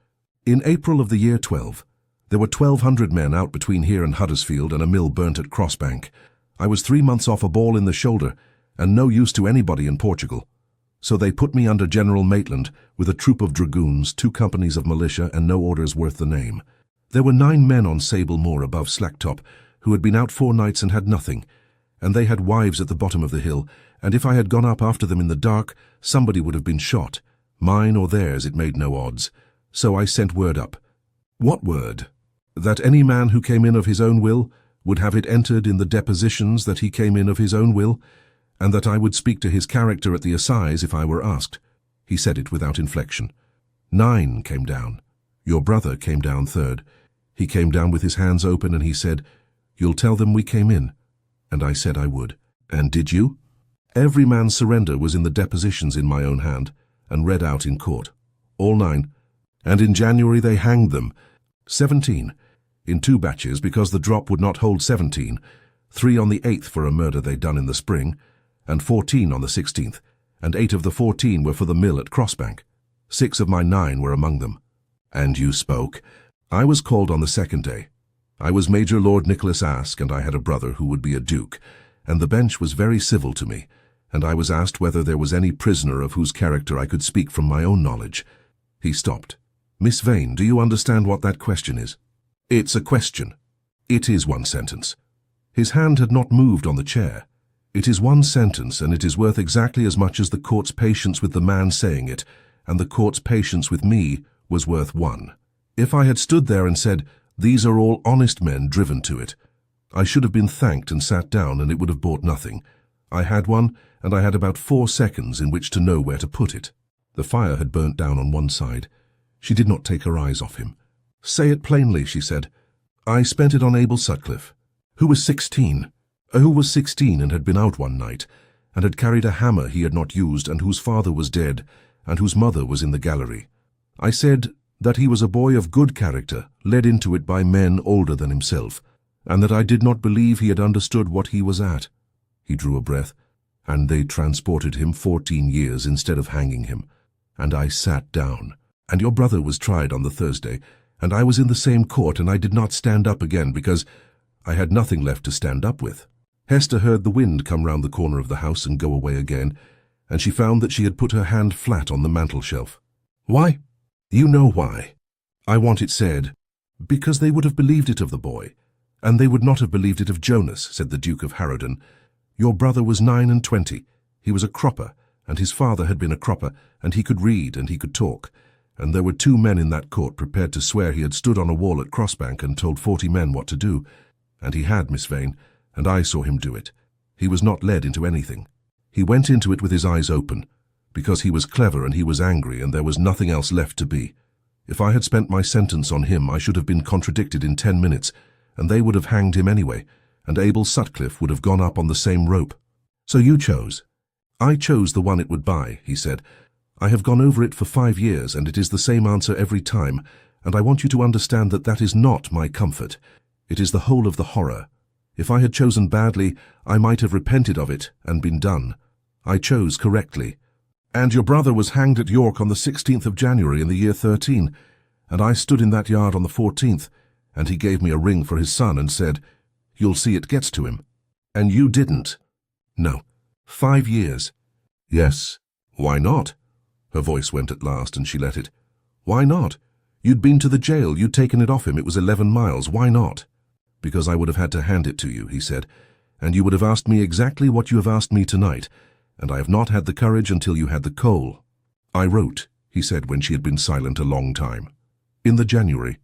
"In April of the year 12. There were 1,200 men out between here and Huddersfield, and a mill burnt at Crossbank. I was 3 months off a ball in the shoulder, and no use to anybody in Portugal. So they put me under General Maitland, with a troop of dragoons, 2 companies of militia, and no orders worth the name. There were 9 men on Sable Moor above Slacktop, who had been out 4 nights and had nothing, and they had wives at the bottom of the hill, and if I had gone up after them in the dark, somebody would have been shot. Mine or theirs, it made no odds. So I sent word up." "What word?" "That any man who came in of his own will would have it entered in the depositions that he came in of his own will, and that I would speak to his character at the assize if I were asked." He said it without inflection. 9 came down. Your brother came down 3rd. He came down with his hands open, and he said, "You'll tell them we came in." And I said I would. "And did you?" Every man's surrender was in the depositions in my own hand, and read out in court. All 9. And in January they hanged them. 17. In 2 batches, because the drop would not hold 17. 3 on the 8th for a murder they'd done in the spring, and 14 on the 16th, and 8 of the 14 were for the mill at Crossbank. 6 of my 9 were among them. "And you spoke?" "I was called on the 2nd day." I was Major Lord Nicholas Aske, and I had a brother who would be a duke, and the bench was very civil to me, and I was asked whether there was any prisoner of whose character I could speak from my own knowledge. He stopped. Miss Vane, do you understand what that question is? It's a question. It is one sentence. His hand had not moved on the chair. It is one sentence, and it is worth exactly as much as the court's patience with the man saying it, and the court's patience with me was worth one. If I had stood there and said, "These are all honest men driven to it," I should have been thanked and sat down, and it would have bought nothing. I had one, and I had about 4 seconds in which to know where to put it. The fire had burnt down on one side. She did not take her eyes off him. "Say it plainly," she said. "I spent it on Abel Sutcliffe, who was 16 and had been out one night, and had carried a hammer he had not used, and whose father was dead, and whose mother was in the gallery. I said that he was a boy of good character, led into it by men older than himself, and that I did not believe he had understood what he was at." He drew a breath. "And they transported him 14 years instead of hanging him. And I sat down. And your brother was tried on the Thursday, and I was in the same court, and I did not stand up again because I had nothing left to stand up with." Hester heard the wind come round the corner of the house and go away again, and she found that she had put her hand flat on the mantel-shelf. "Why?" "You know why. I want it said." "Because they would have believed it of the boy, and they would not have believed it of Jonas," said the Duke of Harrowden. "Your brother was 29. He was a cropper, and his father had been a cropper, and he could read and he could talk. And there were 2 men in that court prepared to swear he had stood on a wall at Crossbank and told 40 men what to do. And he had, Miss Vane, and I saw him do it. He was not led into anything. He went into it with his eyes open, because he was clever and he was angry, and there was nothing else left to be. If I had spent my sentence on him, I should have been contradicted in 10 minutes, and they would have hanged him anyway, and Abel Sutcliffe would have gone up on the same rope. So you chose." "I chose the one it would buy," he said. "I have gone over it for 5 years, and it is the same answer every time, and I want you to understand that that is not my comfort. It is the whole of the horror. If I had chosen badly, I might have repented of it and been done. I chose correctly." "And your brother was hanged at York on the 16th of January in the year 13, and I stood in that yard on the 14th, and he gave me a ring for his son and said, 'You'll see it gets to him.' And you didn't." "No." 5 years. "Yes. Why not?" Her voice went at last, and she let it. "Why not? You'd been to the jail, you'd taken it off him, it was 11 miles, why not?" "Because I would have had to hand it to you," he said, "and you would have asked me exactly what you have asked me tonight, and I have not had the courage until you had the coal." "I wrote," he said when she had been silent a long time, "in the January,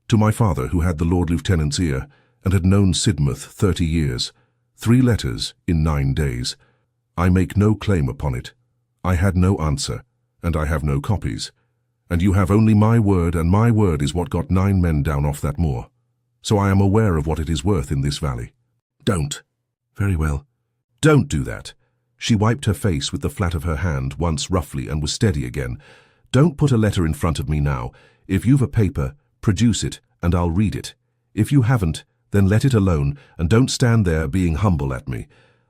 to my father who had the Lord Lieutenant's ear, and had known Sidmouth 30 years, 3 letters in 9 days. I make no claim upon it. I had no answer, and I have no copies. And you have only my word, and my word is what got 9 men down off that moor. So I am aware of what it is worth in this valley." "Don't." "Very well. Don't do that." She wiped her face with the flat of her hand once roughly and was steady again. "Don't put a letter in front of me now. If you've a paper, produce it, and I'll read it. If you haven't, then let it alone, and don't stand there being humble at me.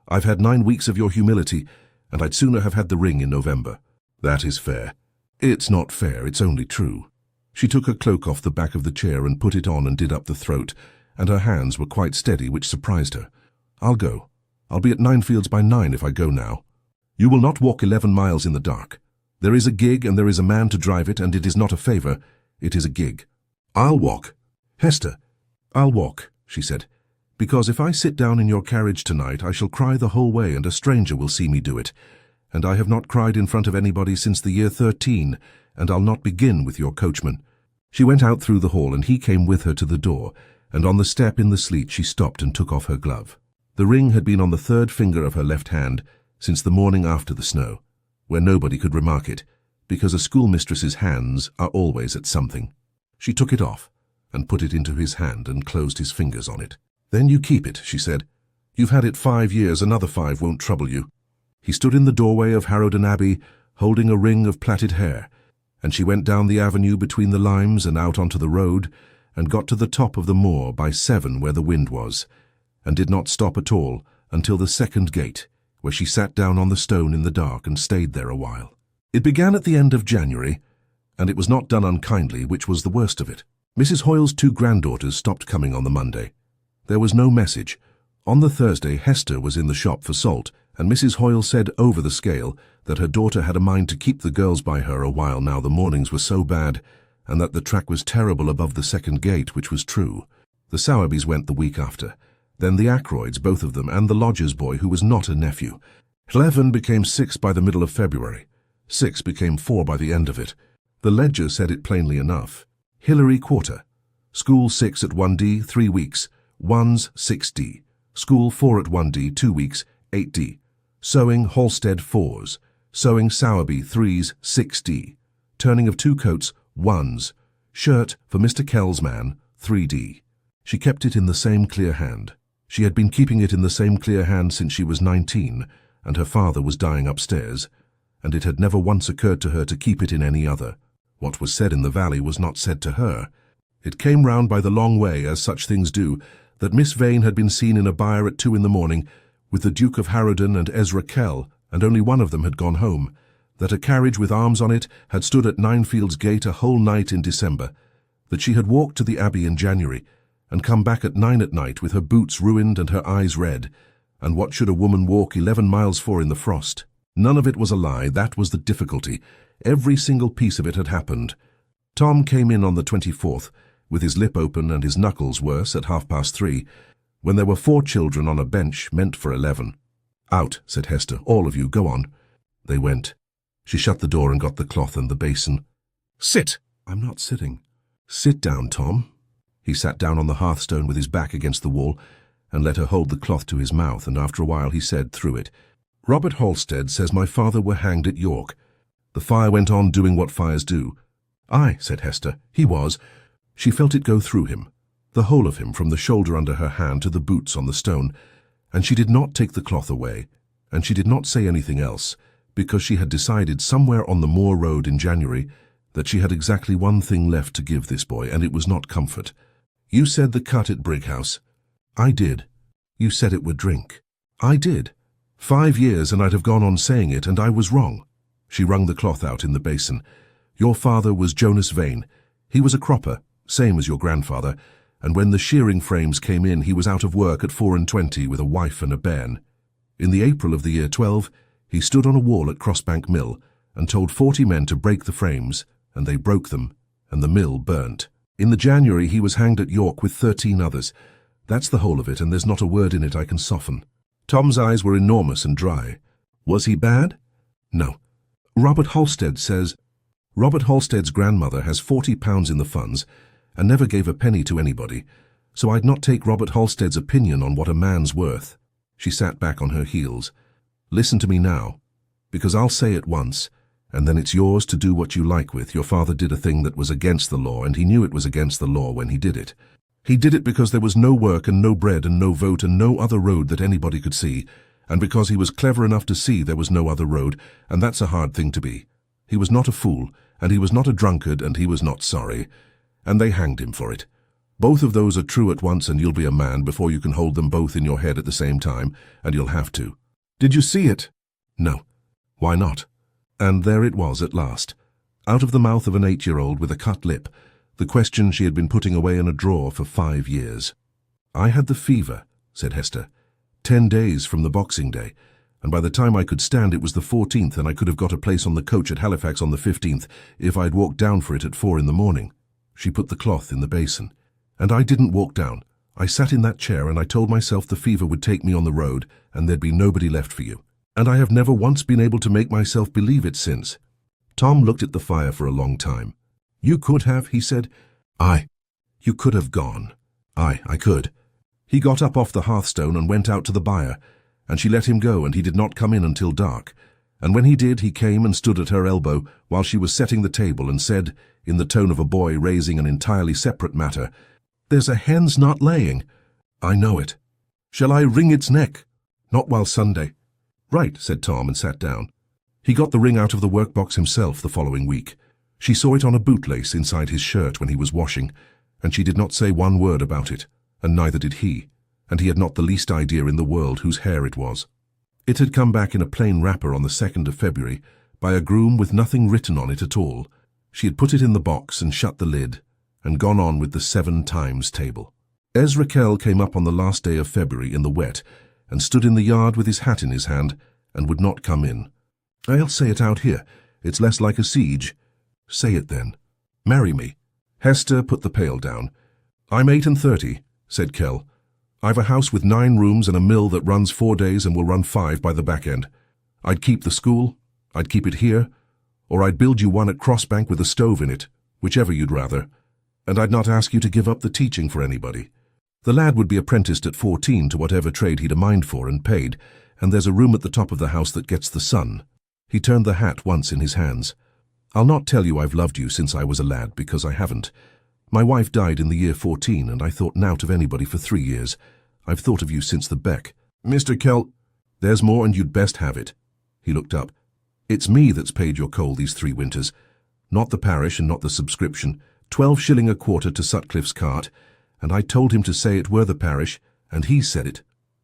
I've had 9 weeks of your humility, and I'd sooner have had the ring in November." "That is fair." "It's not fair, it's only true." She took her cloak off the back of the chair and put it on and did up the throat, and her hands were quite steady, which surprised her. "I'll go. I'll be at Ninefields by 9 if I go now." "You will not walk 11 miles in the dark. There is a gig and there is a man to drive it, and it is not a favour, it is a gig." "I'll walk." "Hester." "I'll walk," she said, "because if I sit down in your carriage tonight I shall cry the whole way, and a stranger will see me do it. And I have not cried in front of anybody since the year 13, and I'll not begin with your coachman." She went out through the hall, and he came with her to the door, and on the step in the sleet she stopped and took off her glove. The ring had been on the 3rd finger of her left hand since the morning after the snow, where nobody could remark it, because a schoolmistress's hands are always at something. She took it off and put it into his hand and closed his fingers on it. "Then you keep it," she said. "You've had it 5 years, another 5 won't trouble you." He stood in the doorway of Harrowden Abbey, holding a ring of plaited hair, and she went down the avenue between the limes and out onto the road, and got to the top of the moor by 7 where the wind was, and did not stop at all until the 2nd gate, where she sat down on the stone in the dark and stayed there a while. It began at the end of January, and it was not done unkindly, which was the worst of it. Mrs. Hoyle's two granddaughters stopped coming on the Monday. There was no message. On the Thursday, Hester was in the shop for salt, and Mrs. Hoyle said over the scale that her daughter had a mind to keep the girls by her a while now the mornings were so bad, and that the track was terrible above the second gate, which was true. The Sowerbys went the week after. Then the Ackroyds, both of them, and the lodger's boy, who was not a nephew. 11 became 6 by the middle of February. 6 became 4 by the end of it. The ledger said it plainly enough. Hillary quarter. School 6 at 1D, 3 weeks. 1s, 6D. School 4 at 1D, 2 weeks, 8D. Sewing Halstead 4s. Sewing Sowerby 3s, 6D. Turning of 2 coats, 1s. Shirt for Mr. Kell's man, 3D. She kept it in the same clear hand. She had been keeping it in the same clear hand since she was 19, and her father was dying upstairs, and it had never once occurred to her to keep it in any other. What was said in the valley was not said to her. It came round by the long way, as such things do, that Miss Vane had been seen in a byre at 2 in the morning with the Duke of Harrowden and Ezra Kell, and only one of them had gone home, that a carriage with arms on it had stood at Ninefields gate a whole night in December, that she had walked to the Abbey in January, and come back at 9 at night with her boots ruined and her eyes red, and what should a woman walk 11 miles for in the frost? None of it was a lie, that was the difficulty. Every single piece of it had happened. Tom came in on the 24th, with his lip open and his knuckles worse at 3:30, when there were 4 children on a bench meant for 11. "Out," said Hester, "all of you, go on." They went. She shut the door and got the cloth and the basin. "Sit!" "I'm not sitting." "Sit down, Tom." He sat down on the hearthstone with his back against the wall and let her hold the cloth to his mouth, and after a while he said through it, "Robert Halstead says my father were hanged at York." The fire went on doing what fires do. "Aye," said Hester, "he was." She felt it go through him, the whole of him, from the shoulder under her hand to the boots on the stone, and she did not take the cloth away, and she did not say anything else, because she had decided somewhere on the Moor Road in January that she had exactly one thing left to give this boy, and it was not comfort. "You said the cut at Brighouse." "I did." "You said it were drink." "I did. 5 years and I'd have gone on saying it, and I was wrong." She wrung the cloth out in the basin. "Your father was Jonas Vane. He was a cropper, same as your grandfather, and when the shearing frames came in he was out of work at 24 with a wife and a bairn. In the April of the year 12, he stood on a wall at Crossbank Mill and told 40 men to break the frames, and they broke them, and the mill burnt. In the January he was hanged at York with 13 others. That's the whole of it, and there's not a word in it I can soften." Tom's eyes were enormous and dry. "Was he bad?" "No. Robert Halstead says—" "Robert Halstead's grandmother has £40 in the funds, and never gave a penny to anybody, so I'd not take Robert Halstead's opinion on what a man's worth." She sat back on her heels. "Listen to me now, because I'll say it once, and then it's yours to do what you like with. Your father did a thing that was against the law, and he knew it was against the law when he did it. He did it because there was no work and no bread and no vote and no other road that anybody could see, and because he was clever enough to see there was no other road, and that's a hard thing to be. He was not a fool, and he was not a drunkard, and he was not sorry, and they hanged him for it. Both of those are true at once, and you'll be a man before you can hold them both in your head at the same time, and you'll have to." "Did you see it?" "No." "Why not?" And there it was at last, out of the mouth of an 8-year-old with a cut lip, the question she had been putting away in a drawer for 5 years. "I had the fever," said Hester. 10 days from the Boxing Day, and by the time I could stand it was the 14th, and I could have got a place on the coach at Halifax on the 15th if I'd walked down for it at 4 in the morning. She put the cloth in the basin. "And I didn't walk down. I sat in that chair and I told myself the fever would take me on the road and there'd be nobody left for you. And I have never once been able to make myself believe it since." Tom looked at the fire for a long time. "You could have," he said. "Aye, you could have gone." "Aye, I could." He got up off the hearthstone and went out to the byre, and she let him go, and he did not come in until dark. And when he did, he came and stood at her elbow while she was setting the table and said, in the tone of a boy raising an entirely separate matter, "There's a hen's not laying." "I know it." "Shall I wring its neck?" "Not while Sunday." "Right," said Tom, and sat down. He got the ring out of the workbox himself the following week. She saw it on a bootlace inside his shirt when he was washing, and she did not say one word about it, and neither did he, and he had not the least idea in the world whose hair it was. It had come back in a plain wrapper on the 2nd of February, by a groom with nothing written on it at all. She had put it in the box and shut the lid, and gone on with the 7 times table. Ezrakel came up on the last day of February in the wet, and stood in the yard with his hat in his hand, and would not come in. "I'll say it out here. It's less like a siege." "Say it then." "Marry me." Hester put the pail down. "I'm 38, said Kell. "I've a house with 9 rooms and a mill that runs 4 days and will run 5 by the back end. I'd keep the school, I'd keep it here, or I'd build you one at Crossbank with a stove in it, whichever you'd rather. And I'd not ask you to give up the teaching for anybody. The lad would be apprenticed at 14 to whatever trade he'd a mind for and paid, and there's a room at the top of the house that gets the sun." He turned the hat once in his hands. "I'll not tell you I've loved you since I was a lad, because I haven't. My wife died in the year 14, and I thought nought of anybody for 3 years. I've thought of you since the beck." "Mr. Kell—" "There's more, and you'd best have it." He looked up. "It's me that's paid your coal these 3 winters. Not the parish and not the subscription. 12 shilling a quarter to Sutcliffe's cart, and I told him to say it were the parish, and he said it.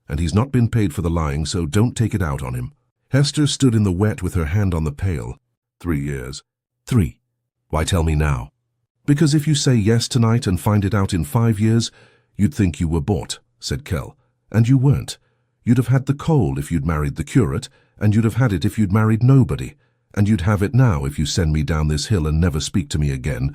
And he's not been paid for the lying, so don't take it out on him." Hester stood in the wet with her hand on the pail. 3 years. 3. "Why tell me now?" "Because if you say yes tonight and find it out in 5 years, you'd think you were bought," said Kell. "And you weren't. You'd have had the coal if you'd married the curate, and you'd have had it if you'd married nobody, and you'd have it now if you send me down this hill and never speak to me again,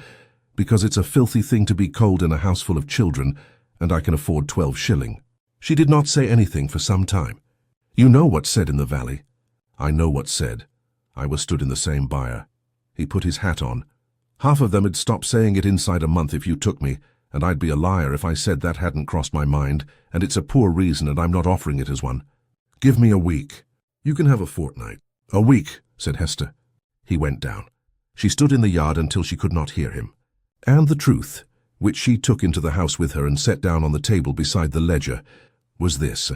because it's a filthy thing to be cold in a house full of children, and I can afford 12 shilling. She did not say anything for some time. "You know what's said in the valley." "I know what's said. I was stood in the same byre." He put his hat on. "Half of them had stopped saying it inside a month if you took me, and I'd be a liar if I said that hadn't crossed my mind, and it's a poor reason, and I'm not offering it as one. Give me a week." "You can have a fortnight." "A week," said Hester. He went down. She stood in the yard until she could not hear him. And the truth, which she took into the house with her and set down on the table beside the ledger, was this: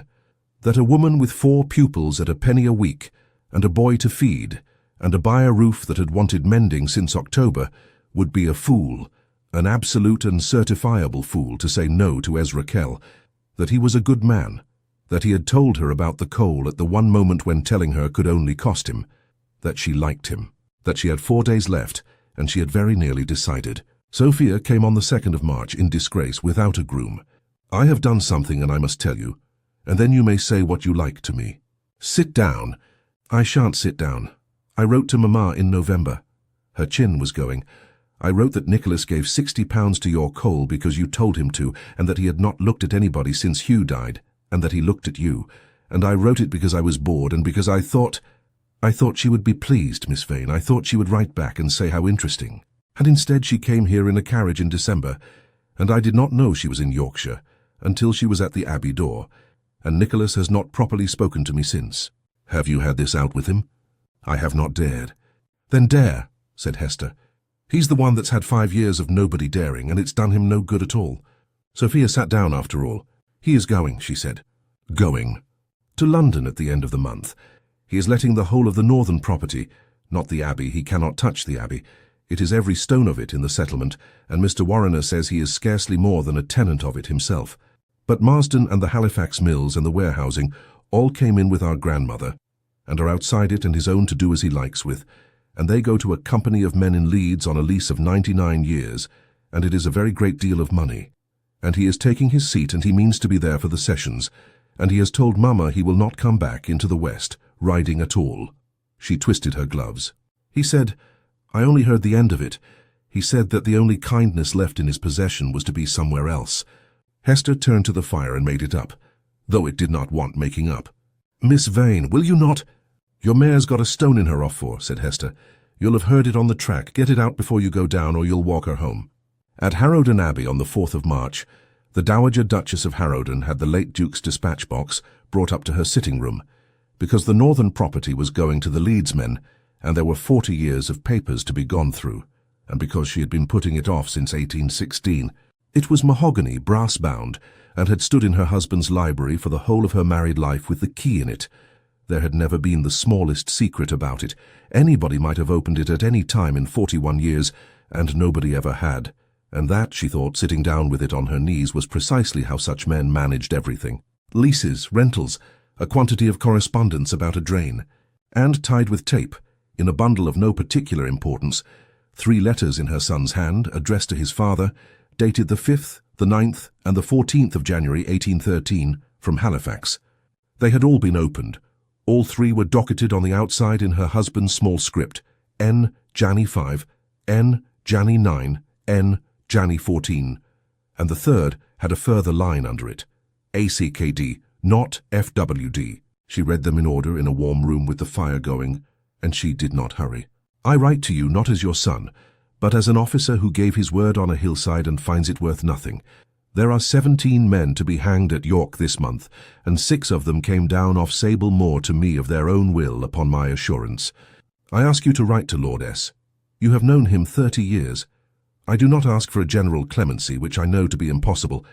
that a woman with 4 pupils at a penny a week, and a boy to feed, and a byre roof that had wanted mending since October, would be a fool, an absolute and certifiable fool, to say no to Ezra Kell, that he was a good man, that he had told her about the coal at the one moment when telling her could only cost him, that she liked him, that she had 4 days left, and she had very nearly decided. Sophia came on the 2nd of March in disgrace without a groom. "I have done something, and I must tell you, and then you may say what you like to me." "Sit down." "I shan't sit down. I wrote to Mamma in November." Her chin was going. "I wrote that Nicholas gave £60 to your coal because you told him to, and that he had not looked at anybody since Hugh died, and that he looked at you. And I wrote it because I was bored, and because I thought she would be pleased, Miss Vane. I thought she would write back and say how interesting. And instead she came here in a carriage in December, and I did not know she was in Yorkshire until she was at the Abbey door, and Nicholas has not properly spoken to me since." "Have you had this out with him?" "I have not dared." "Then dare," said Hester. "He's the one that's had 5 years of nobody daring, and it's done him no good at all." Sophia sat down after all. "He is going," she said. "Going?" "To London at the end of the month. He is letting the whole of the northern property, not the Abbey. He cannot touch the Abbey. It is every stone of it in the settlement, and Mr. Warriner says he is scarcely more than a tenant of it himself. But Marsden and the Halifax mills and the warehousing all came in with our grandmother, and are outside it and his own to do as he likes with, and they go to a company of men in Leeds on a lease of 99 years, and it is a very great deal of money. And he is taking his seat, and he means to be there for the sessions, and he has told Mamma he will not come back into the West, riding at all." She twisted her gloves. "He said— I only heard the end of it. He said that the only kindness left in his possession was to be somewhere else." Hester turned to the fire and made it up, though it did not want making up. "Miss Vane, will you not—" "Your mare's got a stone in her off for," said Hester. "You'll have heard it on the track. Get it out before you go down, or you'll walk her home." At Harrowden Abbey on the 4th of March, the Dowager Duchess of Harrowden had the late Duke's dispatch box brought up to her sitting room, because the northern property was going to the Leeds men, and there were 40 years of papers to be gone through, and because she had been putting it off since 1816. It was mahogany, brass-bound, and had stood in her husband's library for the whole of her married life with the key in it. There had never been the smallest secret about it. Anybody might have opened it at any time in 41 years, and nobody ever had. And that, she thought, sitting down with it on her knees, was precisely how such men managed everything. Leases, rentals, a quantity of correspondence about a drain, and tied with tape, in a bundle of no particular importance, 3 letters in her son's hand, addressed to his father, dated the 5th, the 9th, and the 14th of January 1813, from Halifax. They had all been opened. All three were docketed on the outside in her husband's small script: N. Janny 5, N. Janny 9, N. Janny 14, and the third had a further line under it: ACKD, not FWD. She read them in order in a warm room with the fire going, and she did not hurry. I write to you not as your son, but as an officer who gave his word on a hillside and finds it worth nothing. There are 17 men to be hanged at York this month, and 6 of them came down off Sable Moor to me of their own will upon my assurance. I ask you to write to Lord S. You have known him 30 years. I do not ask for a general clemency, which I know to be impossible,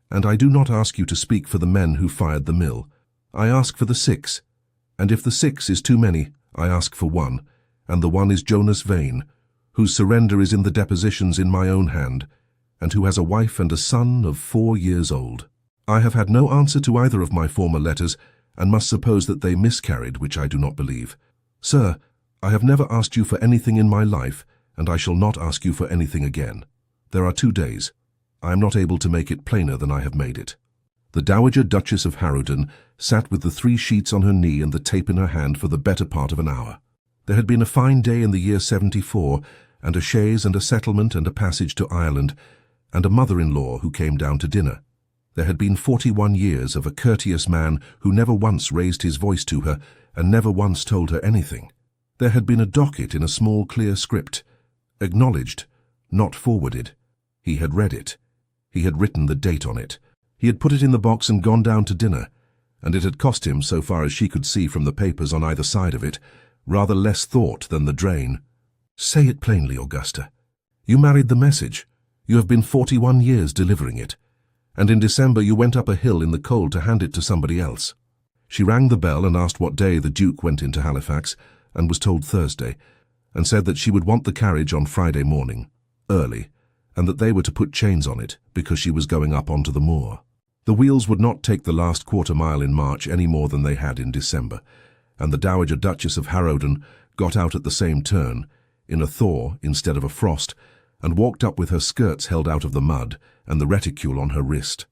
and I do not ask you to speak for the men who fired the mill. I ask for the 6, and if the 6 is too many, I ask for 1, and the 1 is Jonas Vane, whose surrender is in the depositions in my own hand, and who has a wife and a son of 4 years old. I have had no answer to either of my former letters, and must suppose that they miscarried, which I do not believe. Sir, I have never asked you for anything in my life, and I shall not ask you for anything again. There are 2 days. I am not able to make it plainer than I have made it. The Dowager Duchess of Harrowden sat with the 3 sheets on her knee and the tape in her hand for the better part of an hour. There had been a fine day in the year 74, and a chaise and a settlement and a passage to Ireland, and a mother-in-law who came down to dinner. There had been 41 years of a courteous man who never once raised his voice to her and never once told her anything. There had been a docket in a small clear script, acknowledged, not forwarded. He had read it. He had written the date on it. He had put it in the box and gone down to dinner, and it had cost him, so far as she could see from the papers on either side of it, rather less thought than the drain. Say it plainly, Augusta. You married the message. You have been 41 years delivering it, and in December you went up a hill in the cold to hand it to somebody else. She rang the bell and asked what day the Duke went into Halifax, and was told Thursday, and said that she would want the carriage on Friday morning, early, and that they were to put chains on it, because she was going up onto the moor. The wheels would not take the last quarter-mile in March any more than they had in December, and the Dowager Duchess of Harrowden got out at the same turn, in a thaw instead of a frost, and walked up with her skirts held out of the mud and the reticule on her wrist.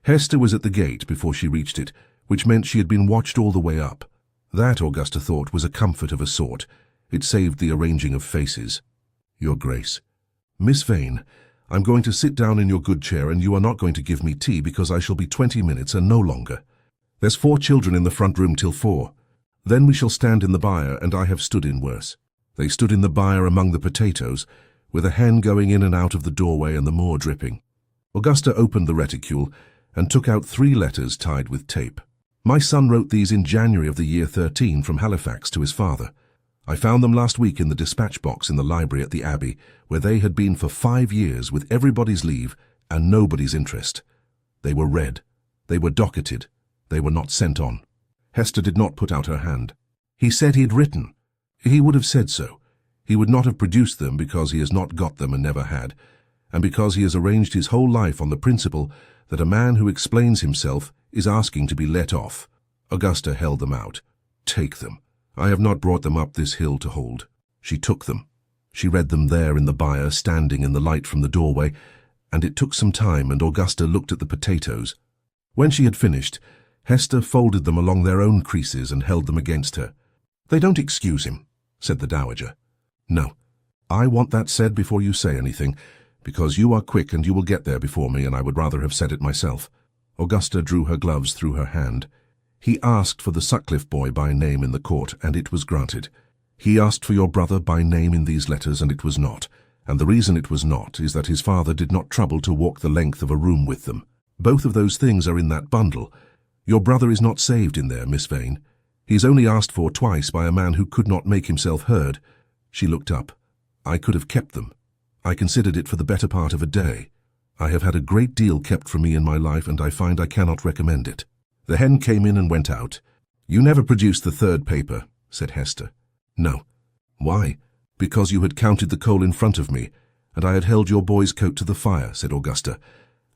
Hester was at the gate before she reached it, which meant she had been watched all the way up. That, Augusta thought, was a comfort of a sort. It saved the arranging of faces. Your Grace. Miss Vane, I'm going to sit down in your good chair, and you are not going to give me tea because I shall be 20 minutes and no longer. There's 4 children in the front room till 4. Then we shall stand in the byre, and I have stood in worse. They stood in the byre among the potatoes, with a hen going in and out of the doorway and the moor dripping. Augusta opened the reticule and took out 3 letters tied with tape. My son wrote these in January of the year 13 from Halifax to his father. I found them last week in the dispatch box in the library at the Abbey, where they had been for 5 years with everybody's leave and nobody's interest. They were read. They were docketed. They were not sent on. Hester did not put out her hand. He said he had written. He would have said so. He would not have produced them because he has not got them and never had, and because he has arranged his whole life on the principle that a man who explains himself is asking to be let off. Augusta held them out. Take them. I have not brought them up this hill to hold. She took them. She read them there in the byre, standing in the light from the doorway, and it took some time, and Augusta looked at the potatoes. When she had finished, Hester folded them along their own creases and held them against her. They don't excuse him, said the Dowager. No, I want that said before you say anything, because you are quick and you will get there before me, and I would rather have said it myself. Augusta drew her gloves through her hand. He asked for the Sutcliffe boy by name in the court, and it was granted. He asked for your brother by name in these letters, and it was not. And the reason it was not is that his father did not trouble to walk the length of a room with them. Both of those things are in that bundle. Your brother is not saved in there, Miss Vane. He is only asked for twice by a man who could not make himself heard. She looked up. I could have kept them. I considered it for the better part of a day. I have had a great deal kept from me in my life, and I find I cannot recommend it. The hen came in and went out. You never produced the 3rd paper, said Hester. No. Why? Because you had counted the coal in front of me, and I had held your boy's coat to the fire, said Augusta,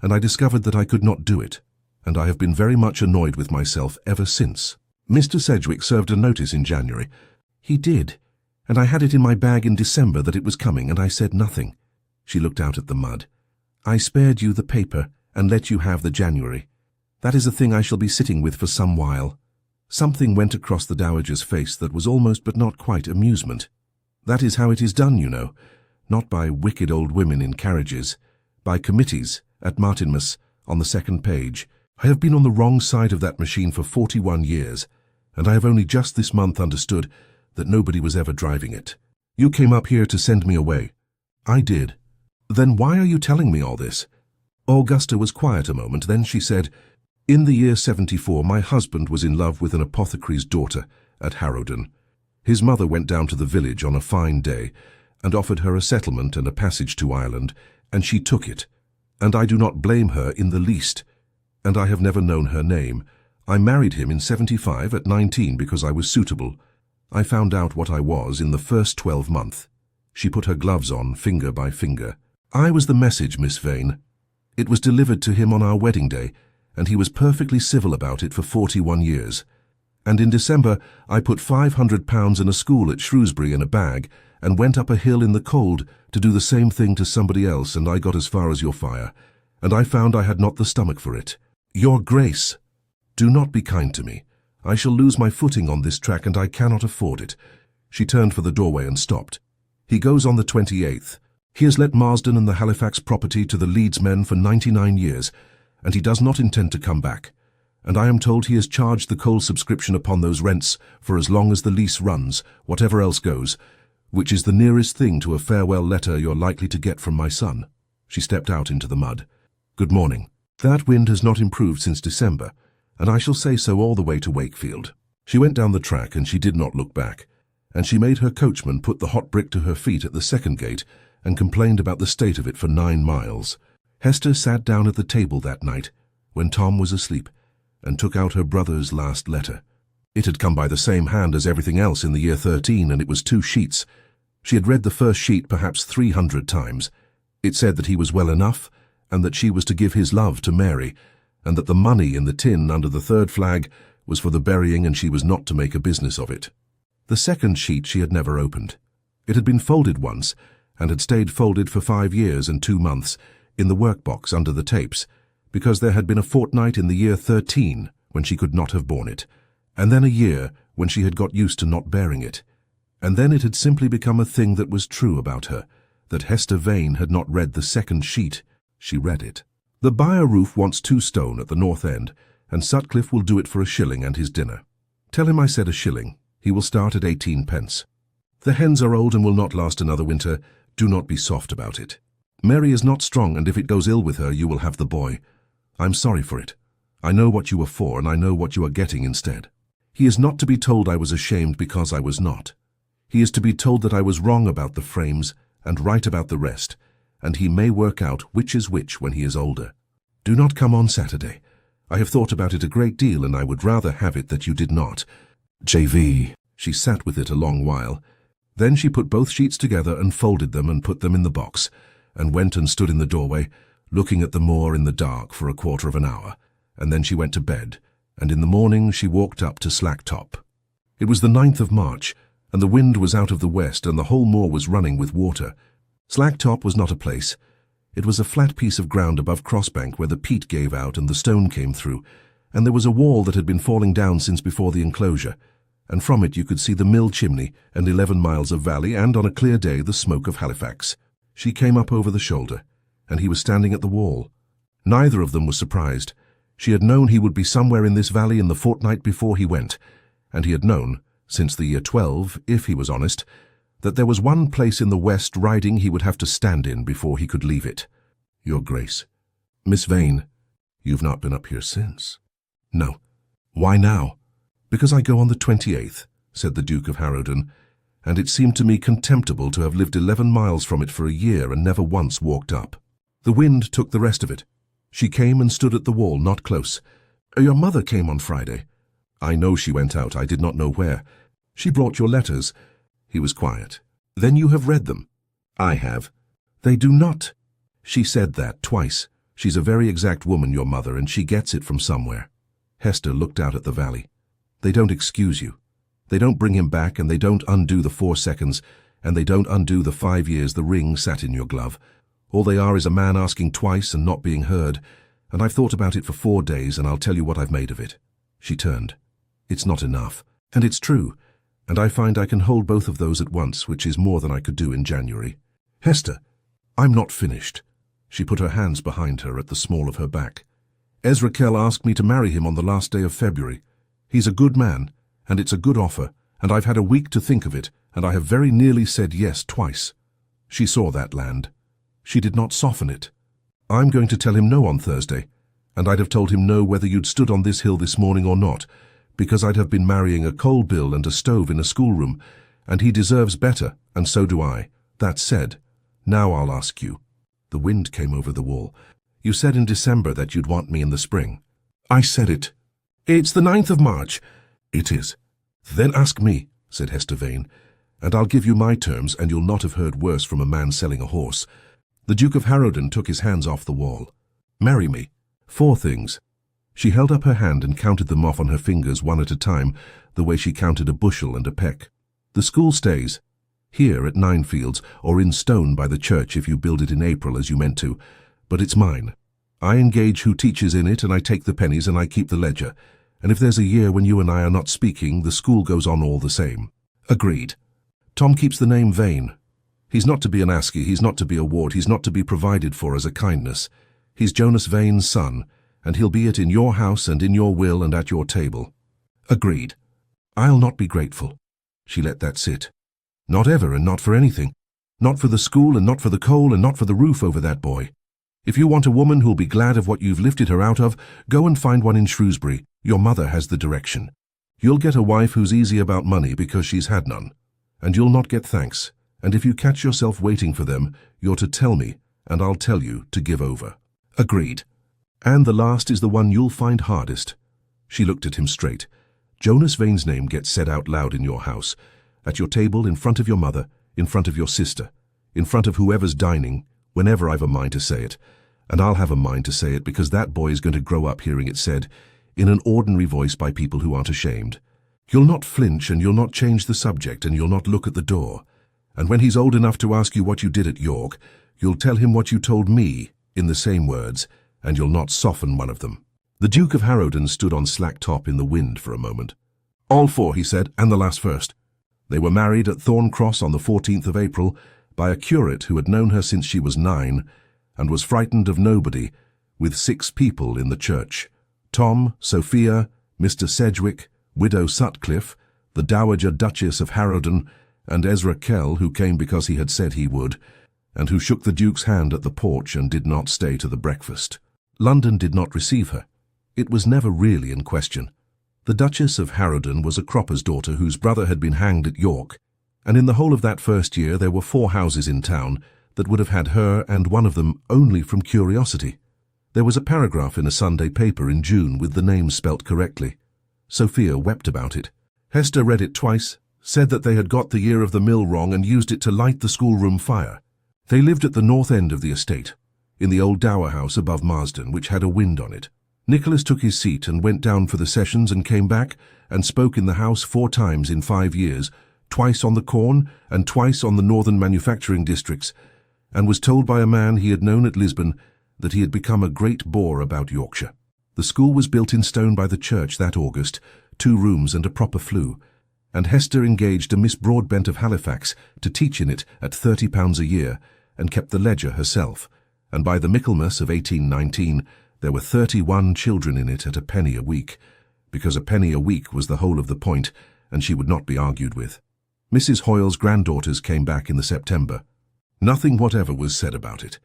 and I discovered that I could not do it, and I have been very much annoyed with myself ever since. Mr. Sedgwick served a notice in January. He did, and I had it in my bag in December that it was coming, and I said nothing. She looked out at the mud. I spared you the paper and let you have the January. That is a thing I shall be sitting with for some while. Something went across the dowager's face that was almost but not quite amusement. That is how it is done, you know, not by wicked old women in carriages, by committees at Martinmas on the second page. I have been on the wrong side of that machine for 41 years, and I have only just this month understood that nobody was ever driving it. You came up here to send me away. I did. Then why are you telling me all this? Augusta was quiet a moment, then she said, In the year 74, my husband was in love with an apothecary's daughter at Harrowden. His mother went down to the village on a fine day and offered her a settlement and a passage to Ireland, and she took it. And I do not blame her in the least. And I have never known her name. I married him in 75 at 19 because I was suitable. I found out what I was in the first 12 months. She put her gloves on, finger by finger. I was the message, Miss Vane. It was delivered to him on our wedding day, and he was perfectly civil about it for 41 years. And in December, I put £500 in a school at Shrewsbury in a bag and went up a hill in the cold to do the same thing to somebody else, and I got as far as your fire, and I found I had not the stomach for it. Your Grace, do not be kind to me. I shall lose my footing on this track, and I cannot afford it. She turned for the doorway and stopped. He goes on the 28th. He has let Marsden and the Halifax property to the Leeds men for 99 years, and he does not intend to come back. And I am told he has charged the coal subscription upon those rents for as long as the lease runs, whatever else goes, which is the nearest thing to a farewell letter you're likely to get from my son. She stepped out into the mud. Good morning. That wind has not improved since December, and I shall say so all the way to Wakefield. She went down the track, and she did not look back, and she made her coachman put the hot brick to her feet at the second gate and complained about the state of it for 9 miles. Hester sat down at the table that night, when Tom was asleep, and took out her brother's last letter. It had come by the same hand as everything else in the year 13, and it was 2 sheets. She had read the first sheet perhaps 300 times. It said that he was well enough, and that she was to give his love to Mary, and that the money in the tin under the 3rd flag was for the burying, and she was not to make a business of it. The second sheet she had never opened. It had been folded once, and had stayed folded for 5 years and 2 months in the workbox under the tapes, because there had been a fortnight in the year 13 when she could not have borne it, and then a year when she had got used to not bearing it. And then it had simply become a thing that was true about her, that Hester Vane had not read the second sheet. She read it. The byre roof wants 2 stone at the north end, and Sutcliffe will do it for 1 shilling and his dinner. Tell him I said 1 shilling. He will start at 18 pence. The hens are old and will not last another winter. Do not be soft about it. Mary is not strong, and if it goes ill with her, you will have the boy. I'm sorry for it. I know what you were for, and I know what you are getting instead. He is not to be told I was ashamed because I was not. He is to be told that I was wrong about the frames and right about the rest, and he may work out which is which when he is older. Do not come on Saturday. I have thought about it a great deal, and I would rather have it that you did not. J.V. She sat with it a long while. Then she put both sheets together and folded them and put them in the box, and went and stood in the doorway, looking at the moor in the dark for 1/4 of an hour, and then she went to bed, and in the morning she walked up to Slacktop. It was the 9th of March, and the wind was out of the west, and the whole moor was running with water. Slacktop was not a place. It was a flat piece of ground above Crossbank where the peat gave out and the stone came through, and there was a wall that had been falling down since before the enclosure, and from it you could see the mill chimney and 11 miles of valley, and on a clear day the smoke of Halifax. She came up over the shoulder, and he was standing at the wall. Neither of them was surprised. She had known he would be somewhere in this valley in the fortnight before he went, and he had known, since the year 12, if he was honest, that there was one place in the West Riding he would have to stand in before he could leave it. Your Grace. Miss Vane, you've not been up here since. No. Why now? Because I go on the 28th, said the Duke of Harrowden, and it seemed to me contemptible to have lived 11 miles from it for a year and never once walked up. The wind took the rest of it. She came and stood at the wall, not close. Your mother came on Friday. I know she went out. I did not know where. She brought your letters. He was quiet. Then you have read them. I have. They do not. She said that twice. She's a very exact woman, your mother, and she gets it from somewhere. Hester looked out at the valley. They don't excuse you. They don't bring him back, and they don't undo the 4 seconds, and they don't undo the 5 years the ring sat in your glove, All they are is a man asking twice and not being heard, and I've thought about it for 4 days, and I'll tell you what I've made of it." She turned. "It's not enough. And it's true. And I find I can hold both of those at once, which is more than I could do in January. Hester, I'm not finished." She put her hands behind her at the small of her back. "Ezra Kell asked me to marry him on the last day of February. He's a good man, and it's a good offer, and I've had a week to think of it, and I have very nearly said yes twice." She saw that land. She did not soften it. "I'm going to tell him no on Thursday, and I'd have told him no whether you'd stood on this hill this morning or not, because I'd have been marrying a coal bill and a stove in a schoolroom, and he deserves better, and so do I. That said, now I'll ask you." The wind came over the wall. "You said in December that you'd want me in the spring." "I said it." "It's the 9th of March." "It is." "Then ask me," said Hester Vane, "and I'll give you my terms, and you'll not have heard worse from a man selling a horse." The Duke of Harrowden took his hands off the wall. "Marry me. 4 things." She held up her hand and counted them off on her fingers one at a time, the way she counted a bushel and a peck. "The school stays. Here at Ninefields, or in stone by the church if you build it in April as you meant to, but it's mine. I engage who teaches in it, and I take the pennies and I keep the ledger, and if there's a year when you and I are not speaking, the school goes on all the same." "Agreed." "Tom keeps the name Vane. He's not to be an Aske, he's not to be a ward, he's not to be provided for as a kindness. He's Jonas Vane's son, and he'll be it in your house and in your will and at your table." "Agreed." "I'll not be grateful." She let that sit. "Not ever, and not for anything. Not for the school, and not for the coal, and not for the roof over that boy. If you want a woman who'll be glad of what you've lifted her out of, go and find one in Shrewsbury. Your mother has the direction. You'll get a wife who's easy about money because she's had none. And you'll not get thanks. And if you catch yourself waiting for them, you're to tell me, and I'll tell you to give over." "Agreed." "And the last is the one you'll find hardest." She looked at him straight. "Jonas Vane's name gets said out loud in your house, at your table, in front of your mother, in front of your sister, in front of whoever's dining, whenever I've a mind to say it. And I'll have a mind to say it because that boy is going to grow up hearing it said, in an ordinary voice by people who aren't ashamed. You'll not flinch, and you'll not change the subject, and you'll not look at the door. And when he's old enough to ask you what you did at York, you'll tell him what you told me, in the same words, and you'll not soften one of them." The Duke of Harrowden stood on slack top in the wind for a moment. "All 4, he said, and the last first. They were married at Thorn Cross on the 14th of April by a curate who had known her since she was 9 and was frightened of nobody, with 6 people in the church: Tom, Sophia, Mr. Sedgwick, Widow Sutcliffe, the Dowager Duchess of Harrowden, and Ezra Kell, who came because he had said he would, and who shook the Duke's hand at the porch and did not stay to the breakfast. London did not receive her. It was never really in question. The Duchess of Harrowden was a cropper's daughter whose brother had been hanged at York, and in the whole of that first year there were 4 houses in town that would have had her and one of them only from curiosity. There was a paragraph in a Sunday paper in June with the name spelt correctly. Sophia wept about it. Hester read it twice, said that they had got the year of the mill wrong and used it to light the schoolroom fire. They lived at the north end of the estate, in the old dower house above Marsden, which had a wind on it. Nicholas took his seat and went down for the sessions and came back and spoke in the house 4 times in 5 years, twice on the corn and twice on the northern manufacturing districts, and was told by a man he had known at Lisbon that he had become a great bore about Yorkshire. The school was built in stone by the church that August, 2 rooms and a proper flue, and Hester engaged a Miss Broadbent of Halifax to teach in it at £30 a year, and kept the ledger herself, and by the Michaelmas of 1819 there were 31 children in it at a penny a week, because a penny a week was the whole of the point, and she would not be argued with. Mrs. Hoyle's granddaughters came back in the September. Nothing whatever was said about it.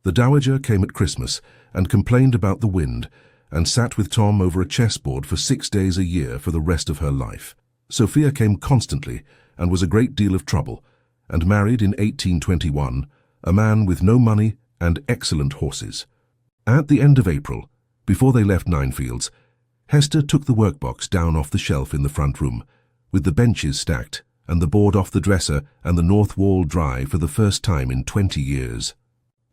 The Dowager came at Christmas and complained about the wind, and sat with Tom over a chessboard for 6 days a year for the rest of her life. Sophia came constantly and was a great deal of trouble, and married in 1821 a man with no money and excellent horses. At the end of April, before they left Ninefields, Hester took the workbox down off the shelf in the front room, with the benches stacked and the board off the dresser and the north wall dry for the first time in 20 years.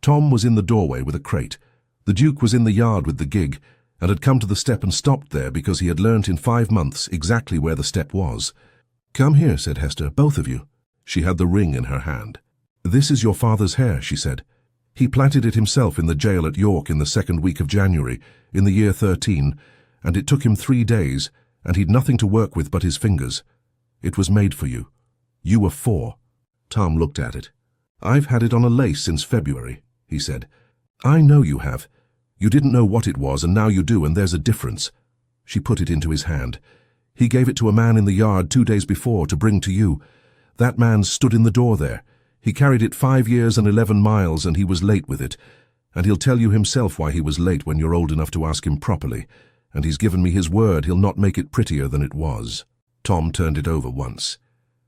Tom was in the doorway with a crate. The Duke was in the yard with the gig, and had come to the step and stopped there because he had learnt in 5 months exactly where the step was. "Come here," said Hester, "both of you." She had the ring in her hand. "This is your father's hair," she said. He plaited it himself in the jail at York in the 2nd week of January, in the year 13, and it took him 3 days, and he'd nothing to work with but his fingers. It was made for you. You were 4. Tom looked at it. I've had it on a lace since February, he said. I know you have. You didn't know what it was, and now you do, and there's a difference. She put it into his hand. He gave it to a man in the yard 2 days before to bring to you. That man stood in the door there. He carried it 5 years and 11 miles, and he was late with it. And he'll tell you himself why he was late when you're old enough to ask him properly. And he's given me his word he'll not make it prettier than it was. Tom turned it over once.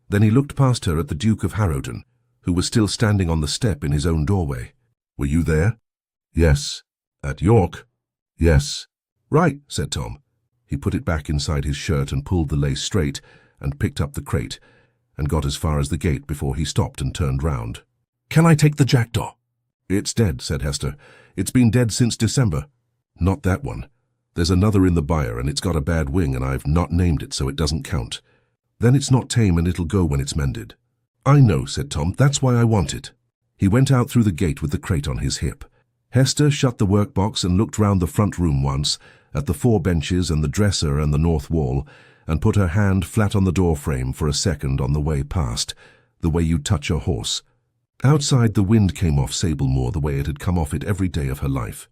Then he looked past her at the Duke of Harrowden, who was still standing on the step in his own doorway. Were you there? Yes. At York? Yes. Right, said Tom. He put it back inside his shirt and pulled the lace straight and picked up the crate and got as far as the gate before he stopped and turned round. Can I take the jackdaw? It's dead, said Hester. It's been dead since December. Not that one. There's another in the byre, and it's got a bad wing, and I've not named it, so it doesn't count. Then it's not tame, and it'll go when it's mended. I know, said Tom. That's why I want it. He went out through the gate with the crate on his hip. Hester shut the workbox and looked round the front room once, at the 4 benches and the dresser and the north wall, and put her hand flat on the door frame for a second on the way past, the way you touch a horse. Outside, the wind came off Sable Moor the way it had come off it every day of her life.